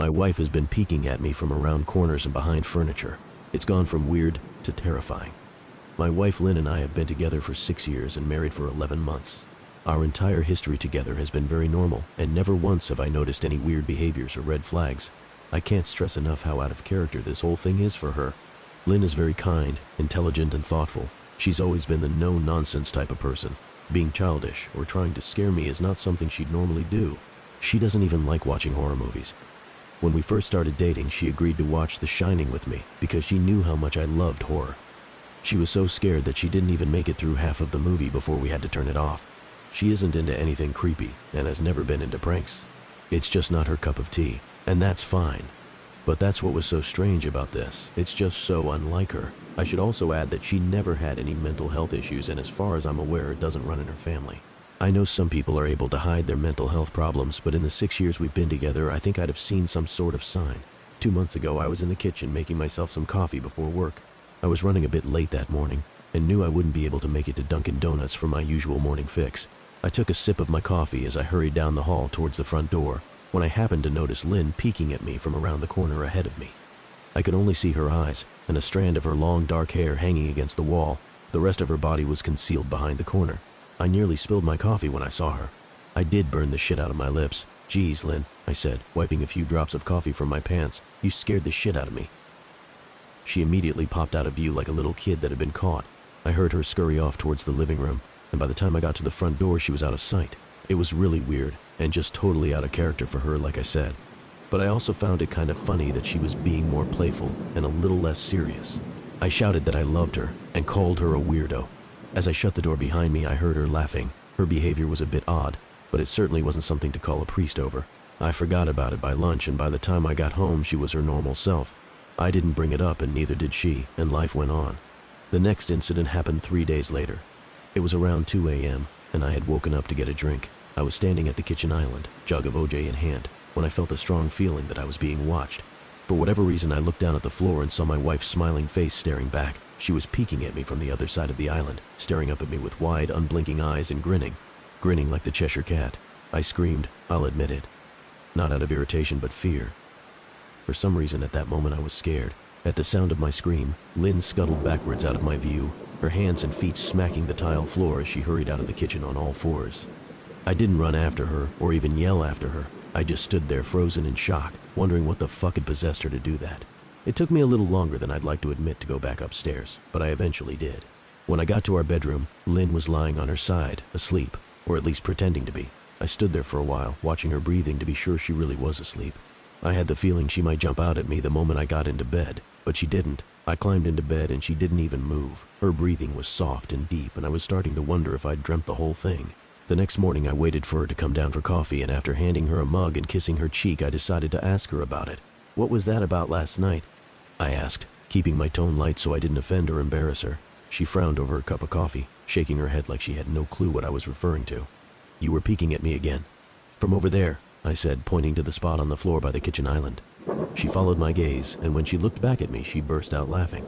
My wife has been peeking at me from around corners and behind furniture. It's gone from weird to terrifying. My wife Lynn and I have been together for 6 years and married for 11 months. Our entire history together has been very normal, and never once have I noticed any weird behaviors or red flags. I can't stress enough how out of character this whole thing is for her. Lynn is very kind, intelligent, and thoughtful. She's always been the no-nonsense type of person. Being childish or trying to scare me is not something she'd normally do. She doesn't even like watching horror movies. When we first started dating, she agreed to watch The Shining with me because she knew how much I loved horror. She was so scared that she didn't even make it through half of the movie before we had to turn it off. She isn't into anything creepy and has never been into pranks. It's just not her cup of tea, and that's fine. But that's what was so strange about this. It's just so unlike her. I should also add that she never had any mental health issues, and as far as I'm aware, it doesn't run in her family. I know some people are able to hide their mental health problems, but in the 6 years we've been together, I think I'd have seen some sort of sign. 2 months ago, I was in the kitchen making myself some coffee before work. I was running a bit late that morning and knew I wouldn't be able to make it to Dunkin' Donuts for my usual morning fix. I took a sip of my coffee as I hurried down the hall towards the front door when I happened to notice Lynn peeking at me from around the corner ahead of me. I could only see her eyes and a strand of her long dark hair hanging against the wall. The rest of her body was concealed behind the corner. I nearly spilled my coffee when I saw her. I did burn the shit out of my lips. "Geez, Lynn," I said, wiping a few drops of coffee from my pants. "You scared the shit out of me." She immediately popped out of view like a little kid that had been caught. I heard her scurry off towards the living room, and by the time I got to the front door, she was out of sight. It was really weird, and just totally out of character for her, like I said. But I also found it kind of funny that she was being more playful and a little less serious. I shouted that I loved her and called her a weirdo. As I shut the door behind me, I heard her laughing. Her behavior was a bit odd, but it certainly wasn't something to call a priest over. I forgot about it by lunch, and by the time I got home, she was her normal self. I didn't bring it up, and neither did she, and life went on. The next incident happened 3 days later. It was around 2 a.m., and I had woken up to get a drink. I was standing at the kitchen island, jug of OJ in hand, when I felt a strong feeling that I was being watched. For whatever reason, I looked down at the floor and saw my wife's smiling face staring back. She was peeking at me from the other side of the island, staring up at me with wide, unblinking eyes and grinning like the Cheshire Cat. I screamed, I'll admit it. Not out of irritation, but fear. For some reason, at that moment, I was scared. At the sound of my scream, Lynn scuttled backwards out of my view, her hands and feet smacking the tile floor as she hurried out of the kitchen on all fours. I didn't run after her or even yell after her. I just stood there frozen in shock, wondering what the fuck had possessed her to do that. It took me a little longer than I'd like to admit to go back upstairs, but I eventually did. When I got to our bedroom, Lynn was lying on her side, asleep, or at least pretending to be. I stood there for a while, watching her breathing to be sure she really was asleep. I had the feeling she might jump out at me the moment I got into bed, but she didn't. I climbed into bed and she didn't even move. Her breathing was soft and deep, and I was starting to wonder if I'd dreamt the whole thing. The next morning, I waited for her to come down for coffee, and after handing her a mug and kissing her cheek, I decided to ask her about it. "What was that about last night?" I asked, keeping my tone light so I didn't offend or embarrass her. She frowned over her cup of coffee, shaking her head like she had no clue what I was referring to. "You were peeking at me again." "From over there," I said, pointing to the spot on the floor by the kitchen island. She followed my gaze, and when she looked back at me, she burst out laughing.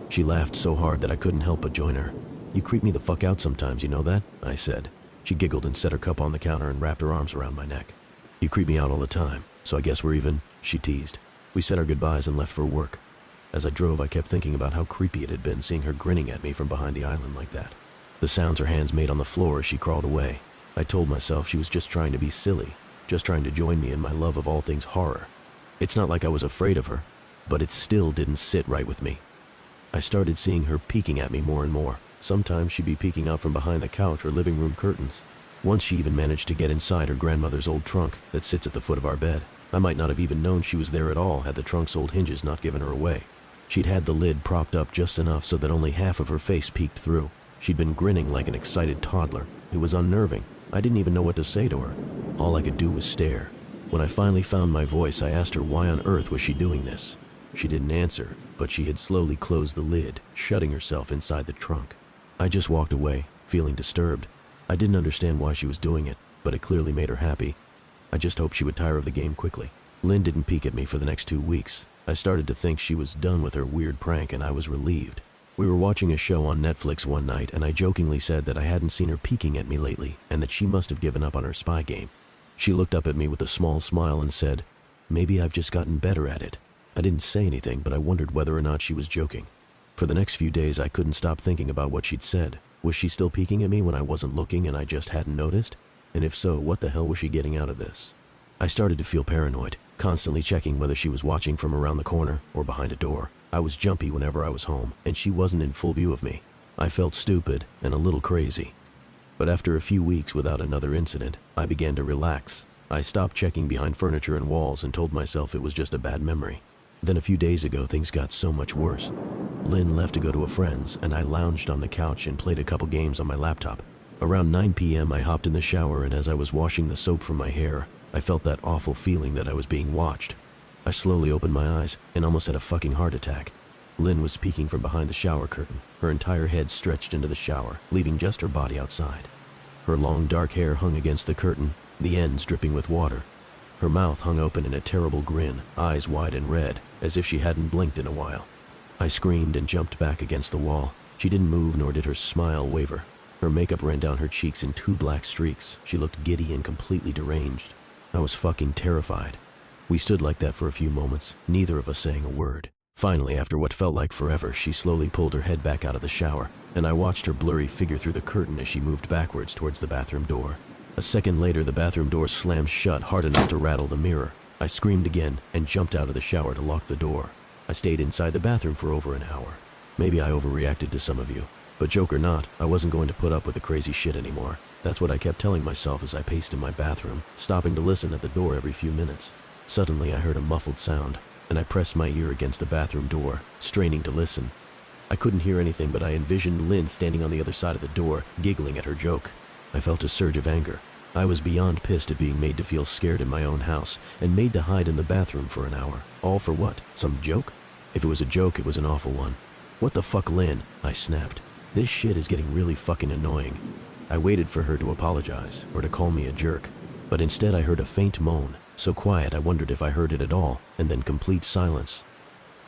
She laughed so hard that I couldn't help but join her. "You creep me the fuck out sometimes, you know that?" I said. She giggled and set her cup on the counter and wrapped her arms around my neck. "You creep me out all the time, so I guess we're even," she teased. We said our goodbyes and left for work. As I drove, I kept thinking about how creepy it had been seeing her grinning at me from behind the island like that. The sounds her hands made on the floor as she crawled away. I told myself she was just trying to be silly, just trying to join me in my love of all things horror. It's not like I was afraid of her, but it still didn't sit right with me. I started seeing her peeking at me more and more. Sometimes she'd be peeking out from behind the couch or living room curtains. Once she even managed to get inside her grandmother's old trunk that sits at the foot of our bed. I might not have even known she was there at all had the trunk's old hinges not given her away. She'd had the lid propped up just enough so that only half of her face peeked through. She'd been grinning like an excited toddler. It was unnerving. I didn't even know what to say to her. All I could do was stare. When I finally found my voice, I asked her why on earth was she doing this. She didn't answer, but she had slowly closed the lid, shutting herself inside the trunk. I just walked away, feeling disturbed. I didn't understand why she was doing it, but it clearly made her happy. I just hoped she would tire of the game quickly. Lynn didn't peek at me for the next 2 weeks. I started to think she was done with her weird prank, and I was relieved. We were watching a show on Netflix one night, and I jokingly said that I hadn't seen her peeking at me lately, and that she must have given up on her spy game. She looked up at me with a small smile and said, Maybe I've just gotten better at it. I didn't say anything, but I wondered whether or not she was joking. For the next few days, I couldn't stop thinking about what she'd said. Was she still peeking at me when I wasn't looking and I just hadn't noticed? And if so, what the hell was she getting out of this? I started to feel paranoid, constantly checking whether she was watching from around the corner or behind a door. I was jumpy whenever I was home, and she wasn't in full view of me. I felt stupid and a little crazy. But after a few weeks without another incident, I began to relax. I stopped checking behind furniture and walls and told myself it was just a bad memory. Then a few days ago, things got so much worse. Lynn left to go to a friend's, and I lounged on the couch and played a couple games on my laptop. Around 9 p.m., I hopped in the shower, and as I was washing the soap from my hair, I felt that awful feeling that I was being watched. I slowly opened my eyes and almost had a fucking heart attack. Lynn was peeking from behind the shower curtain, her entire head stretched into the shower, leaving just her body outside. Her long dark hair hung against the curtain, the ends dripping with water. Her mouth hung open in a terrible grin, eyes wide and red, as if she hadn't blinked in a while. I screamed and jumped back against the wall. She didn't move, nor did her smile waver. Her makeup ran down her cheeks in 2 black streaks. She looked giddy and completely deranged. I was fucking terrified. We stood like that for a few moments, neither of us saying a word. Finally, after what felt like forever, she slowly pulled her head back out of the shower, and I watched her blurry figure through the curtain as she moved backwards towards the bathroom door. A second later, the bathroom door slammed shut hard enough to rattle the mirror. I screamed again and jumped out of the shower to lock the door. I stayed inside the bathroom for over an hour. Maybe I overreacted to some of you, but joke or not, I wasn't going to put up with the crazy shit anymore. That's what I kept telling myself as I paced in my bathroom, stopping to listen at the door every few minutes. Suddenly, I heard a muffled sound, and I pressed my ear against the bathroom door, straining to listen. I couldn't hear anything, but I envisioned Lynn standing on the other side of the door, giggling at her joke. I felt a surge of anger. I was beyond pissed at being made to feel scared in my own house, and made to hide in the bathroom for an hour. All for what? Some joke? If it was a joke, it was an awful one. What the fuck, Lynn? I snapped. This shit is getting really fucking annoying. I waited for her to apologize, or to call me a jerk, but instead I heard a faint moan, so quiet I wondered if I heard it at all, and then complete silence.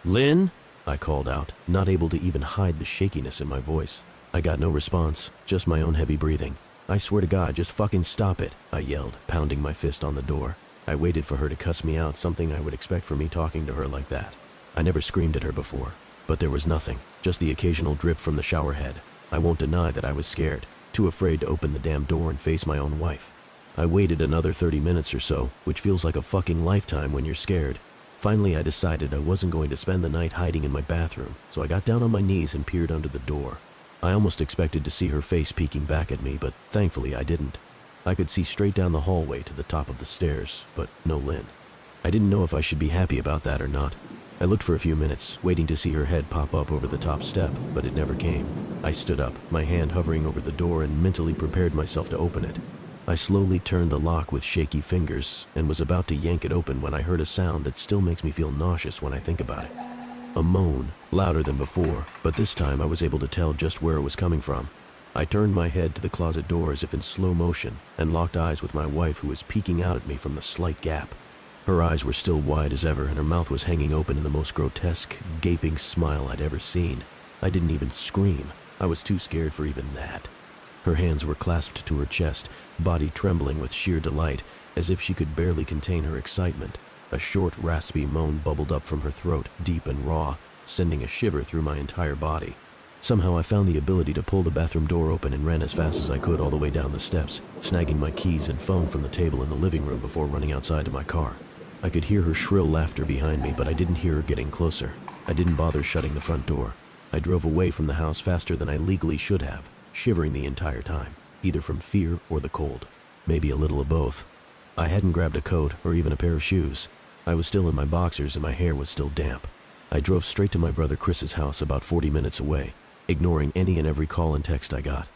Lynn? I called out, not able to even hide the shakiness in my voice. I got no response, just my own heavy breathing. I swear to God, just fucking stop it, I yelled, pounding my fist on the door. I waited for her to cuss me out, something I would expect from me talking to her like that. I never screamed at her before, but there was nothing, just the occasional drip from the shower head. I won't deny that I was scared, too afraid to open the damn door and face my own wife. I waited another 30 minutes or so, which feels like a fucking lifetime when you're scared. Finally, I decided I wasn't going to spend the night hiding in my bathroom, so I got down on my knees and peered under the door. I almost expected to see her face peeking back at me, but thankfully I didn't. I could see straight down the hallway to the top of the stairs, but no Lynn. I didn't know if I should be happy about that or not. I looked for a few minutes, waiting to see her head pop up over the top step, but it never came. I stood up, my hand hovering over the door, and mentally prepared myself to open it. I slowly turned the lock with shaky fingers, and was about to yank it open when I heard a sound that still makes me feel nauseous when I think about it. A moan, louder than before, but this time I was able to tell just where it was coming from. I turned my head to the closet door as if in slow motion, and locked eyes with my wife, who was peeking out at me from the slight gap. Her eyes were still wide as ever, and her mouth was hanging open in the most grotesque, gaping smile I'd ever seen. I didn't even scream. I was too scared for even that. Her hands were clasped to her chest, body trembling with sheer delight, as if she could barely contain her excitement. A short, raspy moan bubbled up from her throat, deep and raw, sending a shiver through my entire body. Somehow I found the ability to pull the bathroom door open and ran as fast as I could all the way down the steps, snagging my keys and phone from the table in the living room before running outside to my car. I could hear her shrill laughter behind me, but I didn't hear her getting closer. I didn't bother shutting the front door. I drove away from the house faster than I legally should have, shivering the entire time, either from fear or the cold. Maybe a little of both. I hadn't grabbed a coat or even a pair of shoes. I was still in my boxers and my hair was still damp. I drove straight to my brother Chris's house about 40 minutes away, ignoring any and every call and text I got.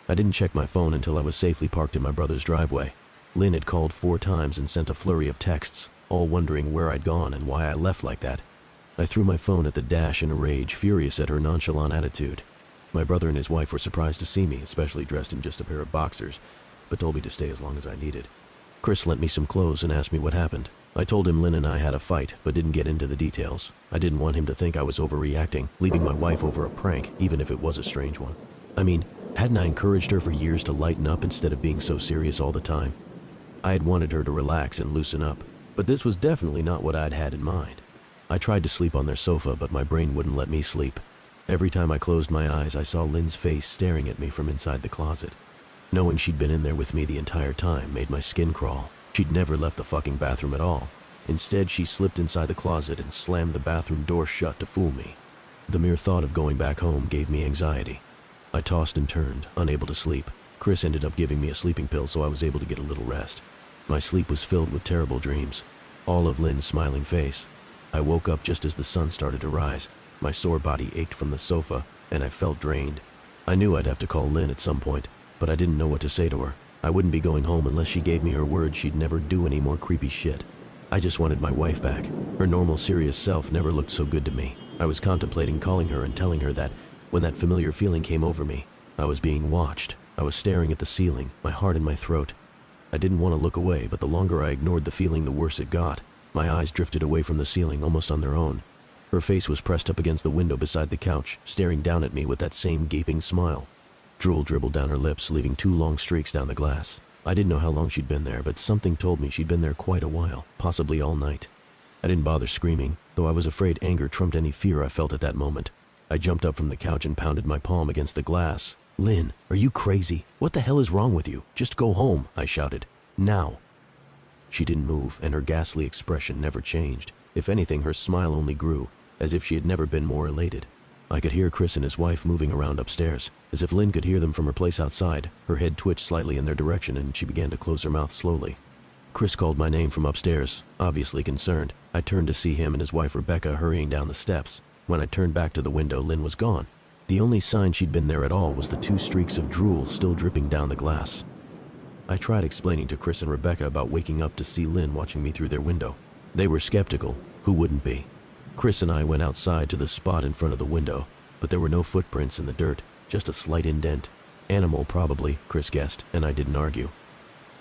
I didn't check my phone until I was safely parked in my brother's driveway. Lynn had called 4 times and sent a flurry of texts, all wondering where I'd gone and why I left like that. I threw my phone at the dash in a rage, furious at her nonchalant attitude. My brother and his wife were surprised to see me, especially dressed in just a pair of boxers, but told me to stay as long as I needed. Chris lent me some clothes and asked me what happened. I told him Lynn and I had a fight, but didn't get into the details. I didn't want him to think I was overreacting, leaving my wife over a prank, even if it was a strange one. I mean, hadn't I encouraged her for years to lighten up instead of being so serious all the time? I had wanted her to relax and loosen up. But this was definitely not what I'd had in mind. I tried to sleep on their sofa, but my brain wouldn't let me sleep. Every time I closed my eyes, I saw Lynn's face staring at me from inside the closet. Knowing she'd been in there with me the entire time made my skin crawl. She'd never left the fucking bathroom at all. Instead, she slipped inside the closet and slammed the bathroom door shut to fool me. The mere thought of going back home gave me anxiety. I tossed and turned, unable to sleep. Chris ended up giving me a sleeping pill, so I was able to get a little rest. My sleep was filled with terrible dreams, all of Lynn's smiling face. I woke up just as the sun started to rise. My sore body ached from the sofa, and I felt drained. I knew I'd have to call Lynn at some point, but I didn't know what to say to her. I wouldn't be going home unless she gave me her word she'd never do any more creepy shit. I just wanted my wife back. Her normal, serious self never looked so good to me. I was contemplating calling her and telling her that, when that familiar feeling came over me, I was being watched. I was staring at the ceiling, my heart in my throat. I didn't want to look away, but the longer I ignored the feeling, the worse it got. My eyes drifted away from the ceiling, almost on their own. Her face was pressed up against the window beside the couch, staring down at me with that same gaping smile. Drool dribbled down her lips, leaving 2 long streaks down the glass. I didn't know how long she'd been there, but something told me she'd been there quite a while, possibly all night. I didn't bother screaming, though I was afraid anger trumped any fear I felt at that moment. I jumped up from the couch and pounded my palm against the glass. "Lynn, are you crazy? What the hell is wrong with you? Just go home," I shouted. "Now." She didn't move, and her ghastly expression never changed. If anything, her smile only grew, as if she had never been more elated. I could hear Chris and his wife moving around upstairs, as if Lynn could hear them from her place outside. Her head twitched slightly in their direction, and she began to close her mouth slowly. Chris called my name from upstairs, obviously concerned. I turned to see him and his wife Rebecca hurrying down the steps. When I turned back to the window, Lynn was gone. The only sign she'd been there at all was the 2 streaks of drool still dripping down the glass. I tried explaining to Chris and Rebecca about waking up to see Lynn watching me through their window. They were skeptical. Who wouldn't be? Chris and I went outside to the spot in front of the window, but there were no footprints in the dirt, just a slight indent. Animal, probably, Chris guessed, and I didn't argue.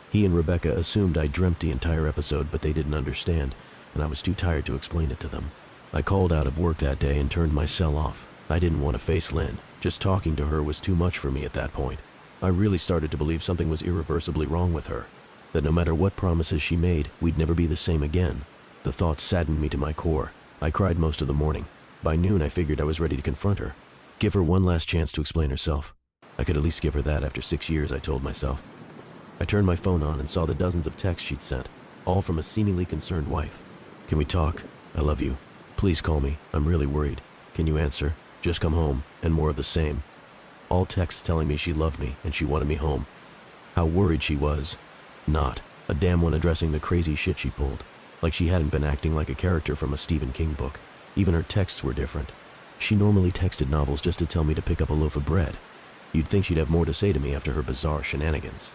He and Rebecca assumed I dreamt the entire episode, but they didn't understand, and I was too tired to explain it to them. I called out of work that day and turned my cell off. I didn't want to face Lynn. Just talking to her was too much for me at that point. I really started to believe something was irreversibly wrong with her, that no matter what promises she made, we'd never be the same again. The thought saddened me to my core. I cried most of the morning. By noon, I figured I was ready to confront her. Give her one last chance to explain herself. I could at least give her that after 6 years, I told myself. I turned my phone on and saw the dozens of texts she'd sent, all from a seemingly concerned wife. "Can we talk? I love you. Please call me. I'm really worried. Can you answer? Just come home," and more of the same. All texts telling me she loved me and she wanted me home. How worried she was. Not. A damn one addressing the crazy shit she pulled. Like she hadn't been acting like a character from a Stephen King book. Even her texts were different. She normally texted novels just to tell me to pick up a loaf of bread. You'd think she'd have more to say to me after her bizarre shenanigans.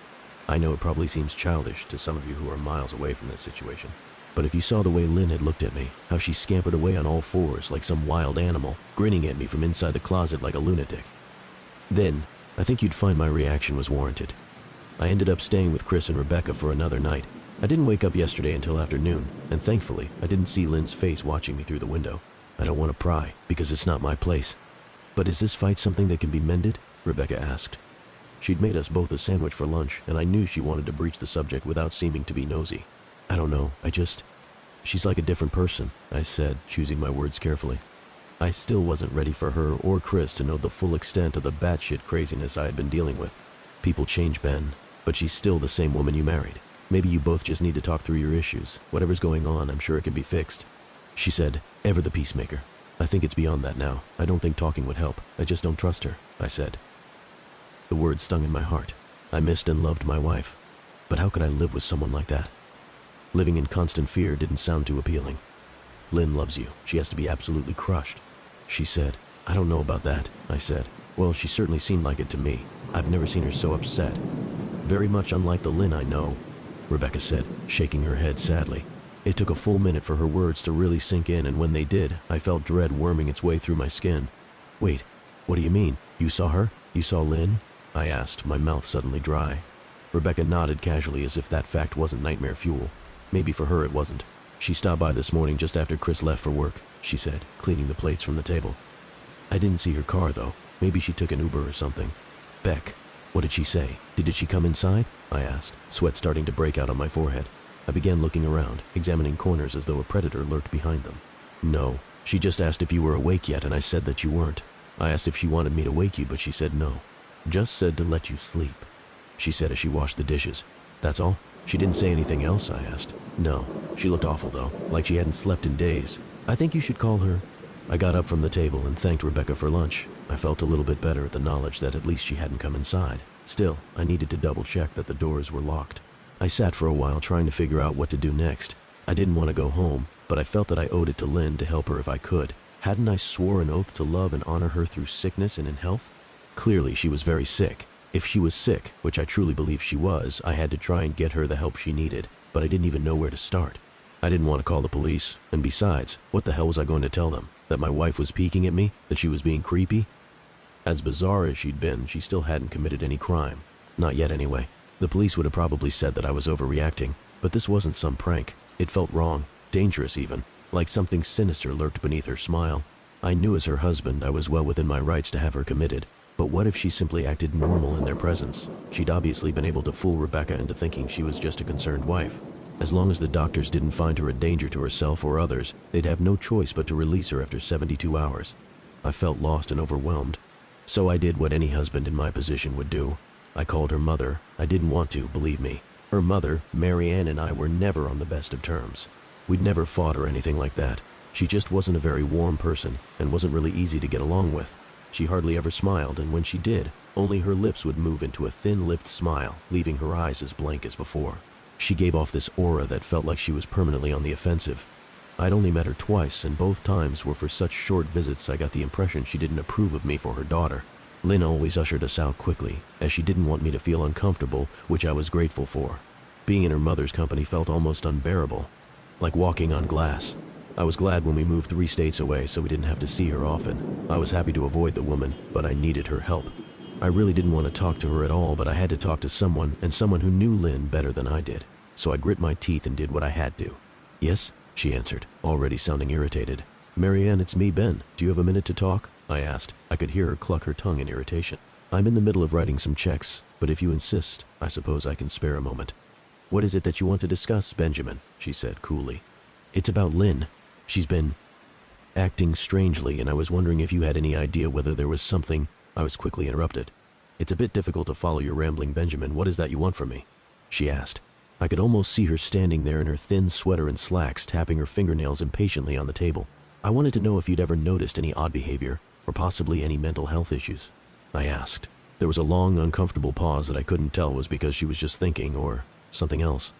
I know it probably seems childish to some of you who are miles away from this situation, but if you saw the way Lynn had looked at me, how she scampered away on all fours like some wild animal, grinning at me from inside the closet like a lunatic, then I think you'd find my reaction was warranted. I ended up staying with Chris and Rebecca for another night. I didn't wake up yesterday until afternoon, and thankfully, I didn't see Lynn's face watching me through the window. I don't want to pry, because it's not my place. "But is this fight something that can be mended?" Rebecca asked. She'd made us both a sandwich for lunch, and I knew she wanted to breach the subject without seeming to be nosy. "I don't know, she's like a different person," I said, choosing my words carefully. I still wasn't ready for her or Chris to know the full extent of the batshit craziness I had been dealing with. People change, Ben, but she's still the same woman you married. Maybe you both just need to talk through your issues. Whatever's going on, I'm sure it can be fixed. She said, ever the peacemaker. "I think it's beyond that now. I don't think talking would help. I just don't trust her," I said. The words stung in my heart. I missed and loved my wife. But how could I live with someone like that? Living in constant fear didn't sound too appealing. "Lynn loves you. She has to be absolutely crushed," she said. "I don't know about that," I said. "Well, she certainly seemed like it to me. I've never seen her so upset. Very much unlike the Lynn I know," Rebecca said, shaking her head sadly. It took a full minute for her words to really sink in, and when they did, I felt dread worming its way through my skin. "Wait, what do you mean? You saw her? You saw Lynn?" I asked, my mouth suddenly dry. Rebecca nodded casually as if that fact wasn't nightmare fuel. Maybe for her it wasn't. "She stopped by this morning just after Chris left for work," she said, cleaning the plates from the table. "I didn't see her car, though. Maybe she took an Uber or something." "Beck, what did she say? Did she come inside?" I asked, sweat starting to break out on my forehead. I began looking around, examining corners as though a predator lurked behind them. No. She just asked if you were awake yet, and I said that you weren't. I asked if she wanted me to wake you, but she said no. Just said to let you sleep. She said as she washed the dishes. That's all? She didn't say anything else, I asked. No. She looked awful though, like she hadn't slept in days. I think you should call her. I got up from the table and thanked Rebecca for lunch. I felt a little bit better at the knowledge that at least she hadn't come inside. Still, I needed to double check that the doors were locked. I sat for a while trying to figure out what to do next. I didn't want to go home, but I felt that I owed it to Lynn to help her if I could. Hadn't I swore an oath to love and honor her through sickness and in health? Clearly, she was very sick. If she was sick, which I truly believe she was, I had to try and get her the help she needed, but I didn't even know where to start. I didn't want to call the police, and besides, what the hell was I going to tell them? That my wife was peeking at me? That she was being creepy? As bizarre as she'd been, she still hadn't committed any crime. Not yet anyway. The police would have probably said that I was overreacting, but this wasn't some prank. It felt wrong, dangerous even, like something sinister lurked beneath her smile. I knew as her husband I was well within my rights to have her committed, but what if she simply acted normal in their presence? She'd obviously been able to fool Rebecca into thinking she was just a concerned wife. As long as the doctors didn't find her a danger to herself or others, they'd have no choice but to release her after 72 hours. I felt lost and overwhelmed. So I did what any husband in my position would do. I called her mother. I didn't want to, believe me. Her mother, Mary Ann, and I were never on the best of terms. We'd never fought or anything like that. She just wasn't a very warm person and wasn't really easy to get along with. She hardly ever smiled, and when she did, only her lips would move into a thin-lipped smile, leaving her eyes as blank as before. She gave off this aura that felt like she was permanently on the offensive. I'd only met her twice, and both times were for such short visits I got the impression she didn't approve of me for her daughter. Lynn always ushered us out quickly, as she didn't want me to feel uncomfortable, which I was grateful for. Being in her mother's company felt almost unbearable, like walking on glass. I was glad when we moved 3 states away so we didn't have to see her often. I was happy to avoid the woman, but I needed her help. I really didn't want to talk to her at all, but I had to talk to someone, and someone who knew Lynn better than I did. So I grit my teeth and did what I had to. Yes, she answered, already sounding irritated. Mary Ann, it's me, Ben. Do you have a minute to talk? I asked. I could hear her cluck her tongue in irritation. I'm in the middle of writing some checks, but if you insist, I suppose I can spare a moment. What is it that you want to discuss, Benjamin? She said coolly. It's about Lynn. She's been acting strangely, and I was wondering if you had any idea whether there was something. I was quickly interrupted. It's a bit difficult to follow your rambling, Benjamin. What is that you want from me? She asked. I could almost see her standing there in her thin sweater and slacks, tapping her fingernails impatiently on the table. I wanted to know if you'd ever noticed any odd behavior, or possibly any mental health issues. I asked. There was a long, uncomfortable pause that I couldn't tell was because she was just thinking, or something else.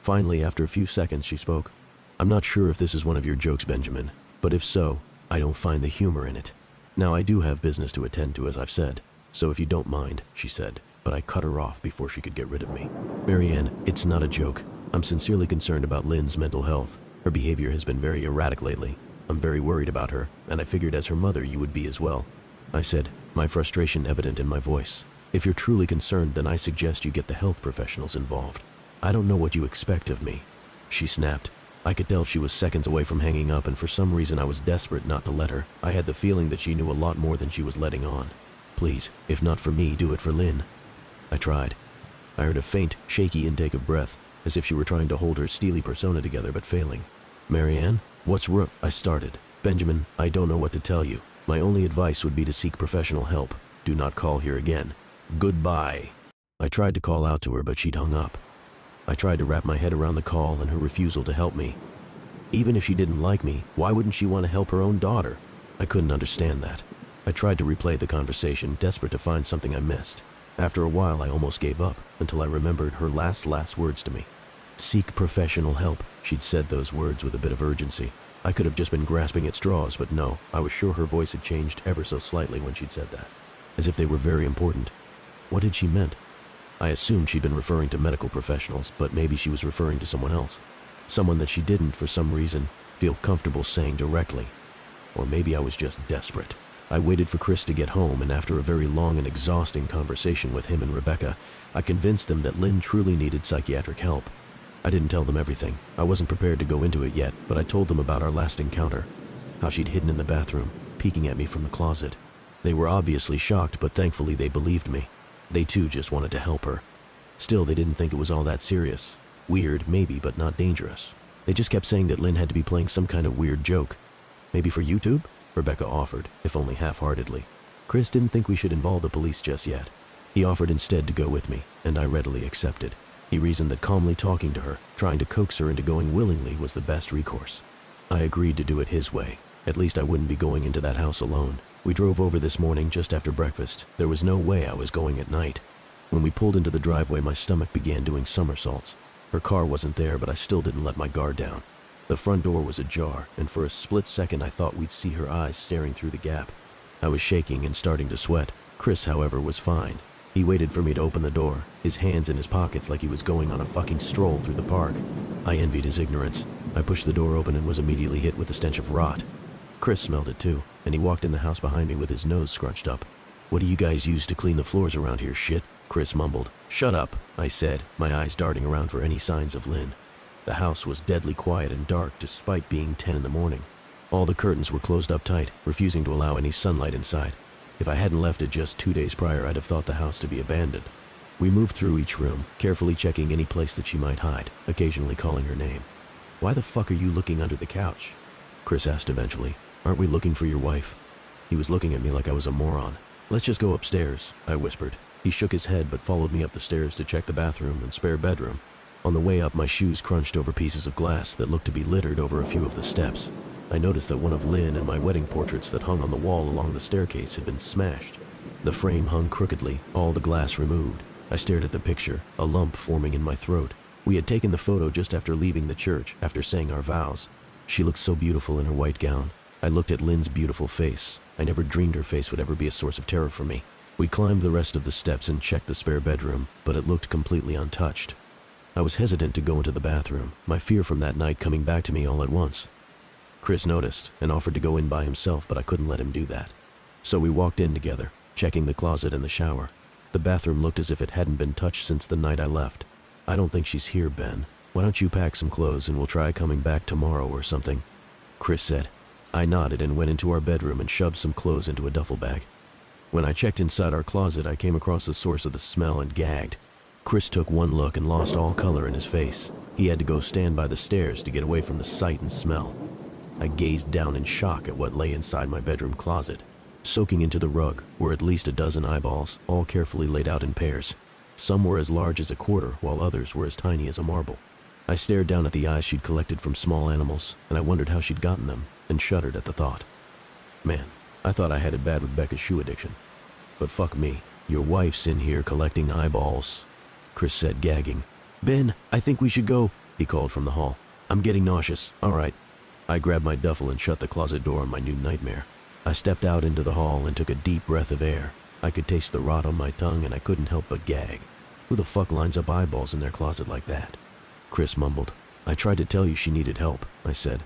Finally, after a few seconds, she spoke. I'm not sure if this is one of your jokes, Benjamin, but if so, I don't find the humor in it. Now, I do have business to attend to, as I've said, so if you don't mind, she said, but I cut her off before she could get rid of me. Mary Ann, it's not a joke. I'm sincerely concerned about Lynn's mental health. Her behavior has been very erratic lately. I'm very worried about her, and I figured as her mother you would be as well. I said, my frustration evident in my voice. If you're truly concerned, then I suggest you get the health professionals involved. I don't know what you expect of me. She snapped. I could tell she was seconds away from hanging up, and for some reason I was desperate not to let her. I had the feeling that she knew a lot more than she was letting on. Please, if not for me, do it for Lynn. I tried. I heard a faint, shaky intake of breath, as if she were trying to hold her steely persona together but failing. Mary Ann, what's wrong? I started. Benjamin, I don't know what to tell you. My only advice would be to seek professional help. Do not call here again. Goodbye. I tried to call out to her, but she'd hung up. I tried to wrap my head around the call and her refusal to help me. Even if she didn't like me, why wouldn't she want to help her own daughter? I couldn't understand that. I tried to replay the conversation, desperate to find something I missed. After a while, I almost gave up, until I remembered her last words to me. Seek professional help. She'd said those words with a bit of urgency. I could have just been grasping at straws, but no, I was sure her voice had changed ever so slightly when she'd said that. As if they were very important. What had she meant? I assumed she'd been referring to medical professionals, but maybe she was referring to someone else. Someone that she didn't, for some reason, feel comfortable saying directly. Or maybe I was just desperate. I waited for Chris to get home, and after a very long and exhausting conversation with him and Rebecca, I convinced them that Lynn truly needed psychiatric help. I didn't tell them everything. I wasn't prepared to go into it yet, but I told them about our last encounter. How she'd hidden in the bathroom, peeking at me from the closet. They were obviously shocked, but thankfully they believed me. They too just wanted to help her. Still, they didn't think it was all that serious. Weird, maybe, but not dangerous. They just kept saying that Lynn had to be playing some kind of weird joke. Maybe for YouTube? Rebecca offered, if only half-heartedly. Chris didn't think we should involve the police just yet. He offered instead to go with me, and I readily accepted. He reasoned that calmly talking to her, trying to coax her into going willingly, was the best recourse. I agreed to do it his way. At least I wouldn't be going into that house alone. We drove over this morning just after breakfast. There was no way I was going at night. When we pulled into the driveway, my stomach began doing somersaults. Her car wasn't there, but I still didn't let my guard down. The front door was ajar, and for a split second I thought we'd see her eyes staring through the gap. I was shaking and starting to sweat. Chris, however, was fine. He waited for me to open the door, his hands in his pockets like he was going on a fucking stroll through the park. I envied his ignorance. I pushed the door open and was immediately hit with the stench of rot. Chris smelled it too, and he walked in the house behind me with his nose scrunched up. "What do you guys use to clean the floors around here, shit?" Chris mumbled. "Shut up," I said, my eyes darting around for any signs of Lynn. The house was deadly quiet and dark despite being 10 in the morning. All the curtains were closed up tight, refusing to allow any sunlight inside. If I hadn't left it just 2 days prior, I'd have thought the house to be abandoned. We moved through each room, carefully checking any place that she might hide, occasionally calling her name. "Why the fuck are you looking under the couch?" Chris asked eventually. "Aren't we looking for your wife?" He was looking at me like I was a moron. "Let's just go upstairs," I whispered. He shook his head but followed me up the stairs to check the bathroom and spare bedroom. On the way up, my shoes crunched over pieces of glass that looked to be littered over a few of the steps. I noticed that one of Lynn and my wedding portraits that hung on the wall along the staircase had been smashed. The frame hung crookedly, all the glass removed. I stared at the picture, a lump forming in my throat. We had taken the photo just after leaving the church, after saying our vows. She looked so beautiful in her white gown. I looked at Lynn's beautiful face. I never dreamed her face would ever be a source of terror for me. We climbed the rest of the steps and checked the spare bedroom, but it looked completely untouched. I was hesitant to go into the bathroom, my fear from that night coming back to me all at once. Chris noticed and offered to go in by himself, but I couldn't let him do that. So we walked in together, checking the closet and the shower. The bathroom looked as if it hadn't been touched since the night I left. "I don't think she's here, Ben. Why don't you pack some clothes and we'll try coming back tomorrow or something?" Chris said. I nodded and went into our bedroom and shoved some clothes into a duffel bag. When I checked inside our closet, I came across the source of the smell and gagged. Chris took one look and lost all color in his face. He had to go stand by the stairs to get away from the sight and smell. I gazed down in shock at what lay inside my bedroom closet. Soaking into the rug were at least a dozen eyeballs, all carefully laid out in pairs. Some were as large as a quarter, while others were as tiny as a marble. I stared down at the eyes she'd collected from small animals, and I wondered how she'd gotten them, and shuddered at the thought. Man, I thought I had it bad with Becca's shoe addiction. But fuck me, your wife's in here collecting eyeballs, Chris said, gagging. "Ben, I think we should go," he called from the hall. "I'm getting nauseous." "All right." I grabbed my duffel and shut the closet door on my new nightmare. I stepped out into the hall and took a deep breath of air. I could taste the rot on my tongue and I couldn't help but gag. Who the fuck lines up eyeballs in their closet like that? Chris mumbled. "I tried to tell you she needed help," I said.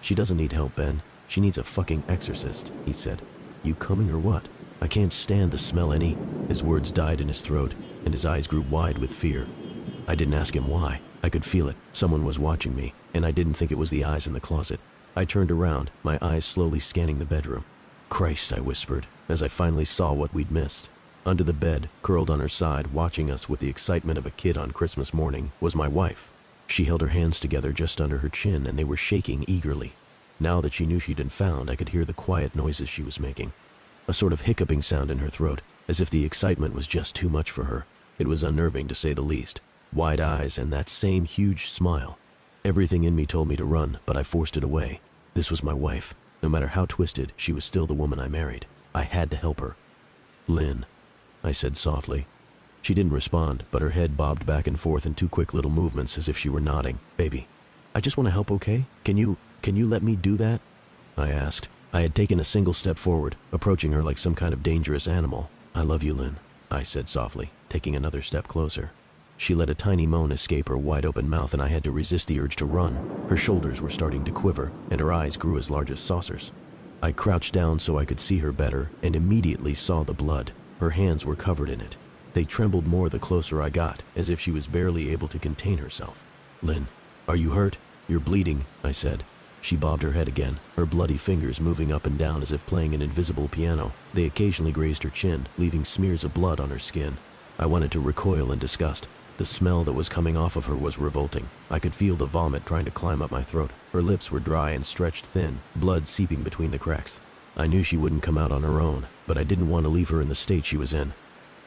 "She doesn't need help, Ben. She needs a fucking exorcist," he said. "You coming or what? I can't stand the smell any." His words died in his throat and his eyes grew wide with fear. I didn't ask him why. I could feel it. Someone was watching me, and I didn't think it was the eyes in the closet. I turned around, my eyes slowly scanning the bedroom. "Christ," I whispered, as I finally saw what we'd missed. Under the bed, curled on her side, watching us with the excitement of a kid on Christmas morning, was my wife. She held her hands together just under her chin, and they were shaking eagerly. Now that she knew she'd been found, I could hear the quiet noises she was making. A sort of hiccuping sound in her throat, as if the excitement was just too much for her. It was unnerving, to say the least. Wide eyes and that same huge smile. Everything in me told me to run, but I forced it away. This was my wife. No matter how twisted, she was still the woman I married. I had to help her. "Lynn," I said softly. She didn't respond, but her head bobbed back and forth in two quick little movements as if she were nodding. "Baby, I just want to help, okay? Can you let me do that?" I asked. I had taken a single step forward, approaching her like some kind of dangerous animal. "I love you, Lynn," I said softly, taking another step closer. She let a tiny moan escape her wide-open mouth, and I had to resist the urge to run. Her shoulders were starting to quiver, and her eyes grew as large as saucers. I crouched down so I could see her better, and immediately saw the blood. Her hands were covered in it. They trembled more the closer I got, as if she was barely able to contain herself. "Lynn, are you hurt? You're bleeding," I said. She bobbed her head again, her bloody fingers moving up and down as if playing an invisible piano. They occasionally grazed her chin, leaving smears of blood on her skin. I wanted to recoil in disgust. The smell that was coming off of her was revolting. I could feel the vomit trying to climb up my throat. Her lips were dry and stretched thin, blood seeping between the cracks. I knew she wouldn't come out on her own, but I didn't want to leave her in the state she was in.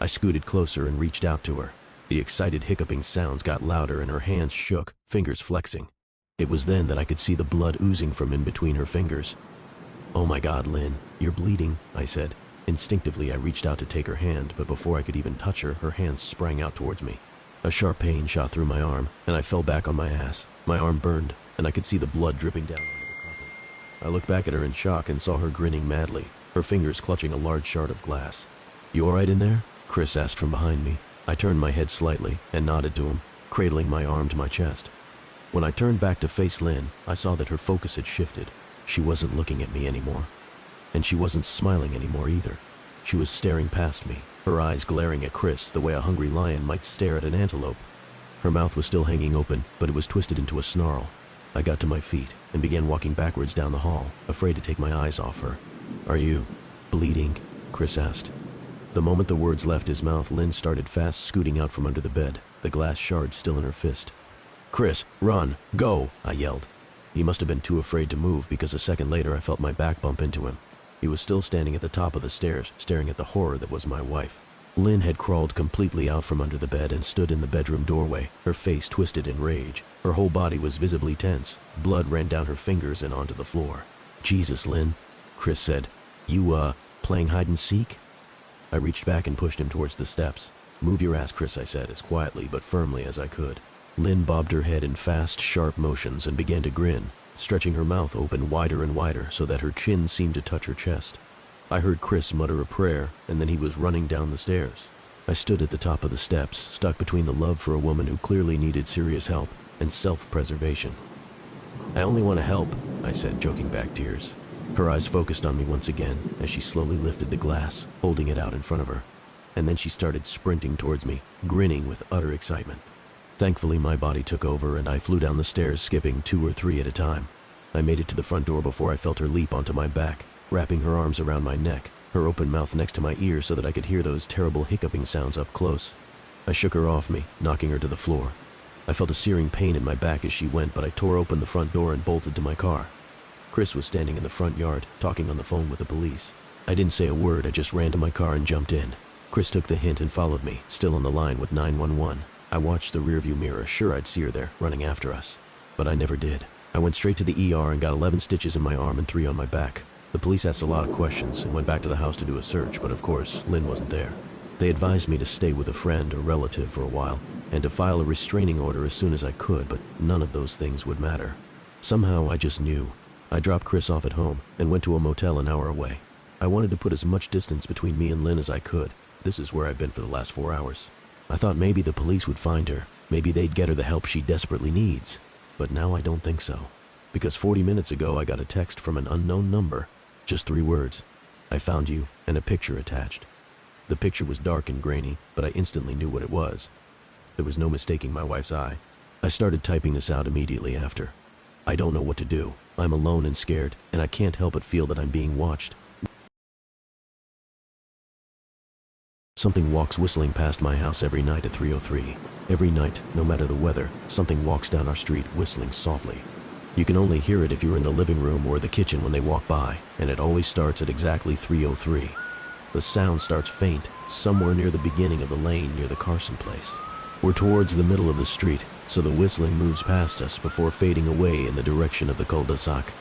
I scooted closer and reached out to her. The excited hiccuping sounds got louder and her hands shook, fingers flexing. It was then that I could see the blood oozing from in between her fingers. "Oh my God, Lynn, you're bleeding," I said. Instinctively, I reached out to take her hand, but before I could even touch her, her hands sprang out towards me. A sharp pain shot through my arm, and I fell back on my ass. My arm burned, and I could see the blood dripping down onto the carpet. I looked back at her in shock and saw her grinning madly, her fingers clutching a large shard of glass. "You all right in there?" Chris asked from behind me. I turned my head slightly and nodded to him, cradling my arm to my chest. When I turned back to face Lynn, I saw that her focus had shifted. She wasn't looking at me anymore. And she wasn't smiling anymore either. She was staring past me, her eyes glaring at Chris the way a hungry lion might stare at an antelope. Her mouth was still hanging open, but it was twisted into a snarl. I got to my feet and began walking backwards down the hall, afraid to take my eyes off her. "Are you bleeding?" Chris asked. The moment the words left his mouth, Lynn started fast scooting out from under the bed, the glass shard still in her fist. "Chris, run! Go!" I yelled. He must have been too afraid to move because a second later I felt my back bump into him. He was still standing at the top of the stairs, staring at the horror that was my wife. Lynn had crawled completely out from under the bed and stood in the bedroom doorway, her face twisted in rage. Her whole body was visibly tense. Blood ran down her fingers and onto the floor. "Jesus, Lynn," Chris said. You, playing hide and seek?" I reached back and pushed him towards the steps. "Move your ass, Chris," I said, as quietly but firmly as I could. Lynn bobbed her head in fast, sharp motions and began to grin, stretching her mouth open wider and wider so that her chin seemed to touch her chest. I heard Chris mutter a prayer, and then he was running down the stairs. I stood at the top of the steps, stuck between the love for a woman who clearly needed serious help and self-preservation. "I only want to help," I said, choking back tears. Her eyes focused on me once again as she slowly lifted the glass, holding it out in front of her. And then she started sprinting towards me, grinning with utter excitement. Thankfully, my body took over and I flew down the stairs, skipping 2 or 3 at a time. I made it to the front door before I felt her leap onto my back, wrapping her arms around my neck, her open mouth next to my ear so that I could hear those terrible hiccuping sounds up close. I shook her off me, knocking her to the floor. I felt a searing pain in my back as she went, but I tore open the front door and bolted to my car. Chris was standing in the front yard, talking on the phone with the police. I didn't say a word, I just ran to my car and jumped in. Chris took the hint and followed me, still on the line with 911. I watched the rearview mirror, sure I'd see her there, running after us. But I never did. I went straight to the ER and got 11 stitches in my arm and 3 on my back. The police asked a lot of questions and went back to the house to do a search, but of course, Lynn wasn't there. They advised me to stay with a friend or relative for a while, and to file a restraining order as soon as I could, but none of those things would matter. Somehow I just knew. I dropped Chris off at home and went to a motel an hour away. I wanted to put as much distance between me and Lynn as I could. This is where I've been for the last 4 hours. I thought maybe the police would find her. Maybe they'd get her the help she desperately needs. But now I don't think so. Because 40 minutes ago I got a text from an unknown number. Just 3 words. "I found you," and a picture attached. The picture was dark and grainy, but I instantly knew what it was. There was no mistaking my wife's eye. I started typing this out immediately after. "I don't know what to do. I'm alone and scared, and I can't help but feel that I'm being watched. Something walks whistling past my house every night at 3:03. Every night, no matter the weather, something walks down our street whistling softly. You can only hear it if you're in the living room or the kitchen when they walk by, and it always starts at exactly 3:03. The sound starts faint, somewhere near the beginning of the lane near the Carson place. We're towards the middle of the street, so the whistling moves past us before fading away in the direction of the cul-de-sac.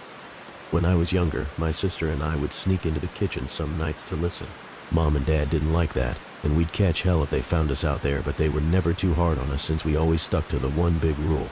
When I was younger, my sister and I would sneak into the kitchen some nights to listen. Mom and Dad didn't like that, and we'd catch hell if they found us out there, but they were never too hard on us since we always stuck to the one big rule.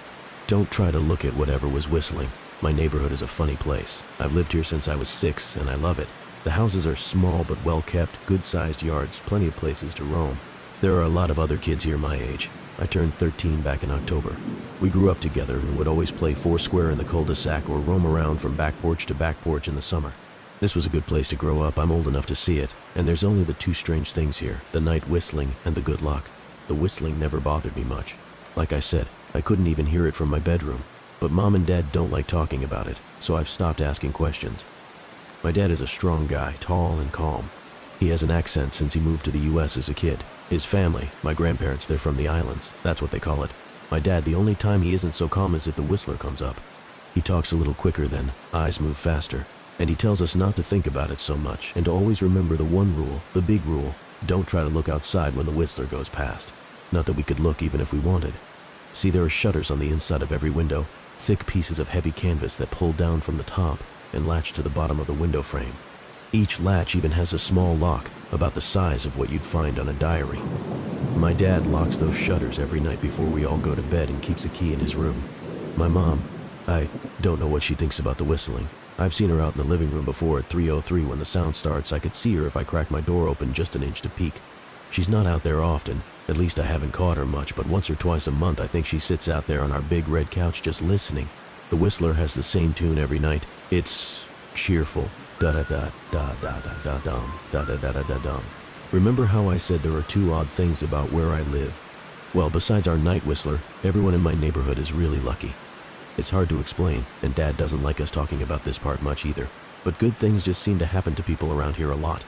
Don't try to look at whatever was whistling. My neighborhood is a funny place. I've lived here since I was 6, and I love it. The houses are small but well-kept, good-sized yards, plenty of places to roam. There are a lot of other kids here my age. I turned 13 back in October. We grew up together and would always play foursquare in the cul-de-sac or roam around from back porch to back porch in the summer. This was a good place to grow up. I'm old enough to see it, and there's only the 2 strange things here, the night whistling and the good luck. The whistling never bothered me much. Like I said, I couldn't even hear it from my bedroom, but Mom and Dad don't like talking about it, so I've stopped asking questions. My dad is a strong guy, tall and calm. He has an accent since he moved to the US as a kid. His family, my grandparents, they're from the islands. That's what they call it. My dad, the only time he isn't so calm is if the whistler comes up. He talks a little quicker then, eyes move faster, and he tells us not to think about it so much and to always remember the one rule, the big rule: don't try to look outside when the whistler goes past. Not that we could look even if we wanted. See, there are shutters on the inside of every window, thick pieces of heavy canvas that pull down from the top and latch to the bottom of the window frame. Each latch even has a small lock, about the size of what you'd find on a diary. My dad locks those shutters every night before we all go to bed and keeps a key in his room. My mom, I don't know what she thinks about the whistling. I've seen her out in the living room before at 3:03 when the sound starts. I could see her if I cracked my door open just an inch to peek. She's not out there often, at least I haven't caught her much, but once or twice a month I think she sits out there on our big red couch just listening. The whistler has the same tune every night. It's cheerful. Da-da-da-da-da-da-da-dum, da-da-da-da-da-dum. Remember how I said there are two odd things about where I live? Well, besides our night whistler, everyone in my neighborhood is really lucky. It's hard to explain, and Dad doesn't like us talking about this part much either, but good things just seem to happen to people around here a lot.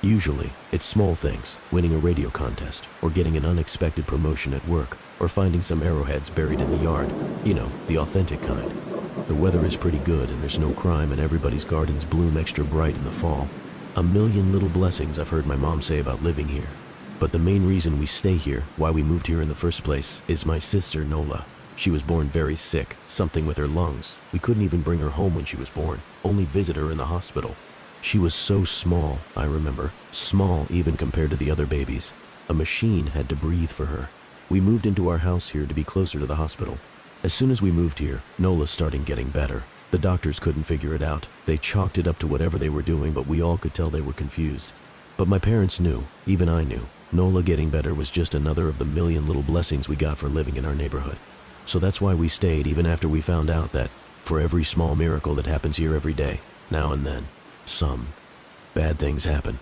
Usually, it's small things, winning a radio contest, or getting an unexpected promotion at work, or finding some arrowheads buried in the yard. You know, the authentic kind. The weather is pretty good and there's no crime and everybody's gardens bloom extra bright in the fall. A million little blessings I've heard my mom say about living here. But the main reason we stay here, why we moved here in the first place, is my sister Nola. She was born very sick, something with her lungs. We couldn't even bring her home when she was born, only visit her in the hospital. She was so small, I remember, small even compared to the other babies. A machine had to breathe for her. We moved into our house here to be closer to the hospital. As soon as we moved here, Nola started getting better. The doctors couldn't figure it out. They chalked it up to whatever they were doing, but we all could tell they were confused. But my parents knew, even I knew, Nola getting better was just another of the million little blessings we got for living in our neighborhood. So that's why we stayed even after we found out that, for every small miracle that happens here every day, now and then, some bad things happen.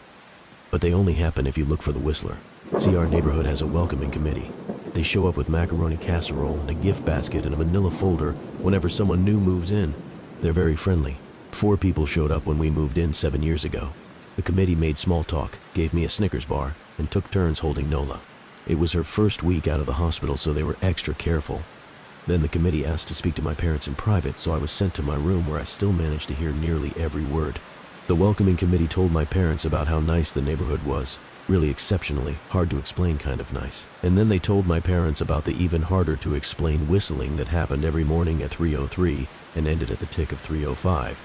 But they only happen if you look for the whistler. See, our neighborhood has a welcoming committee. They show up with macaroni casserole and a gift basket and a manila folder whenever someone new moves in. They're very friendly. 4 people showed up when we moved in 7 years ago. The committee made small talk, gave me a Snickers bar, and took turns holding Nola. It was her first week out of the hospital, so they were extra careful. Then the committee asked to speak to my parents in private, so I was sent to my room where I still managed to hear nearly every word. The welcoming committee told my parents about how nice the neighborhood was. Really exceptionally, hard to explain kind of nice. And then they told my parents about the even harder to explain whistling that happened every morning at 3:03 and ended at the tick of 3:05.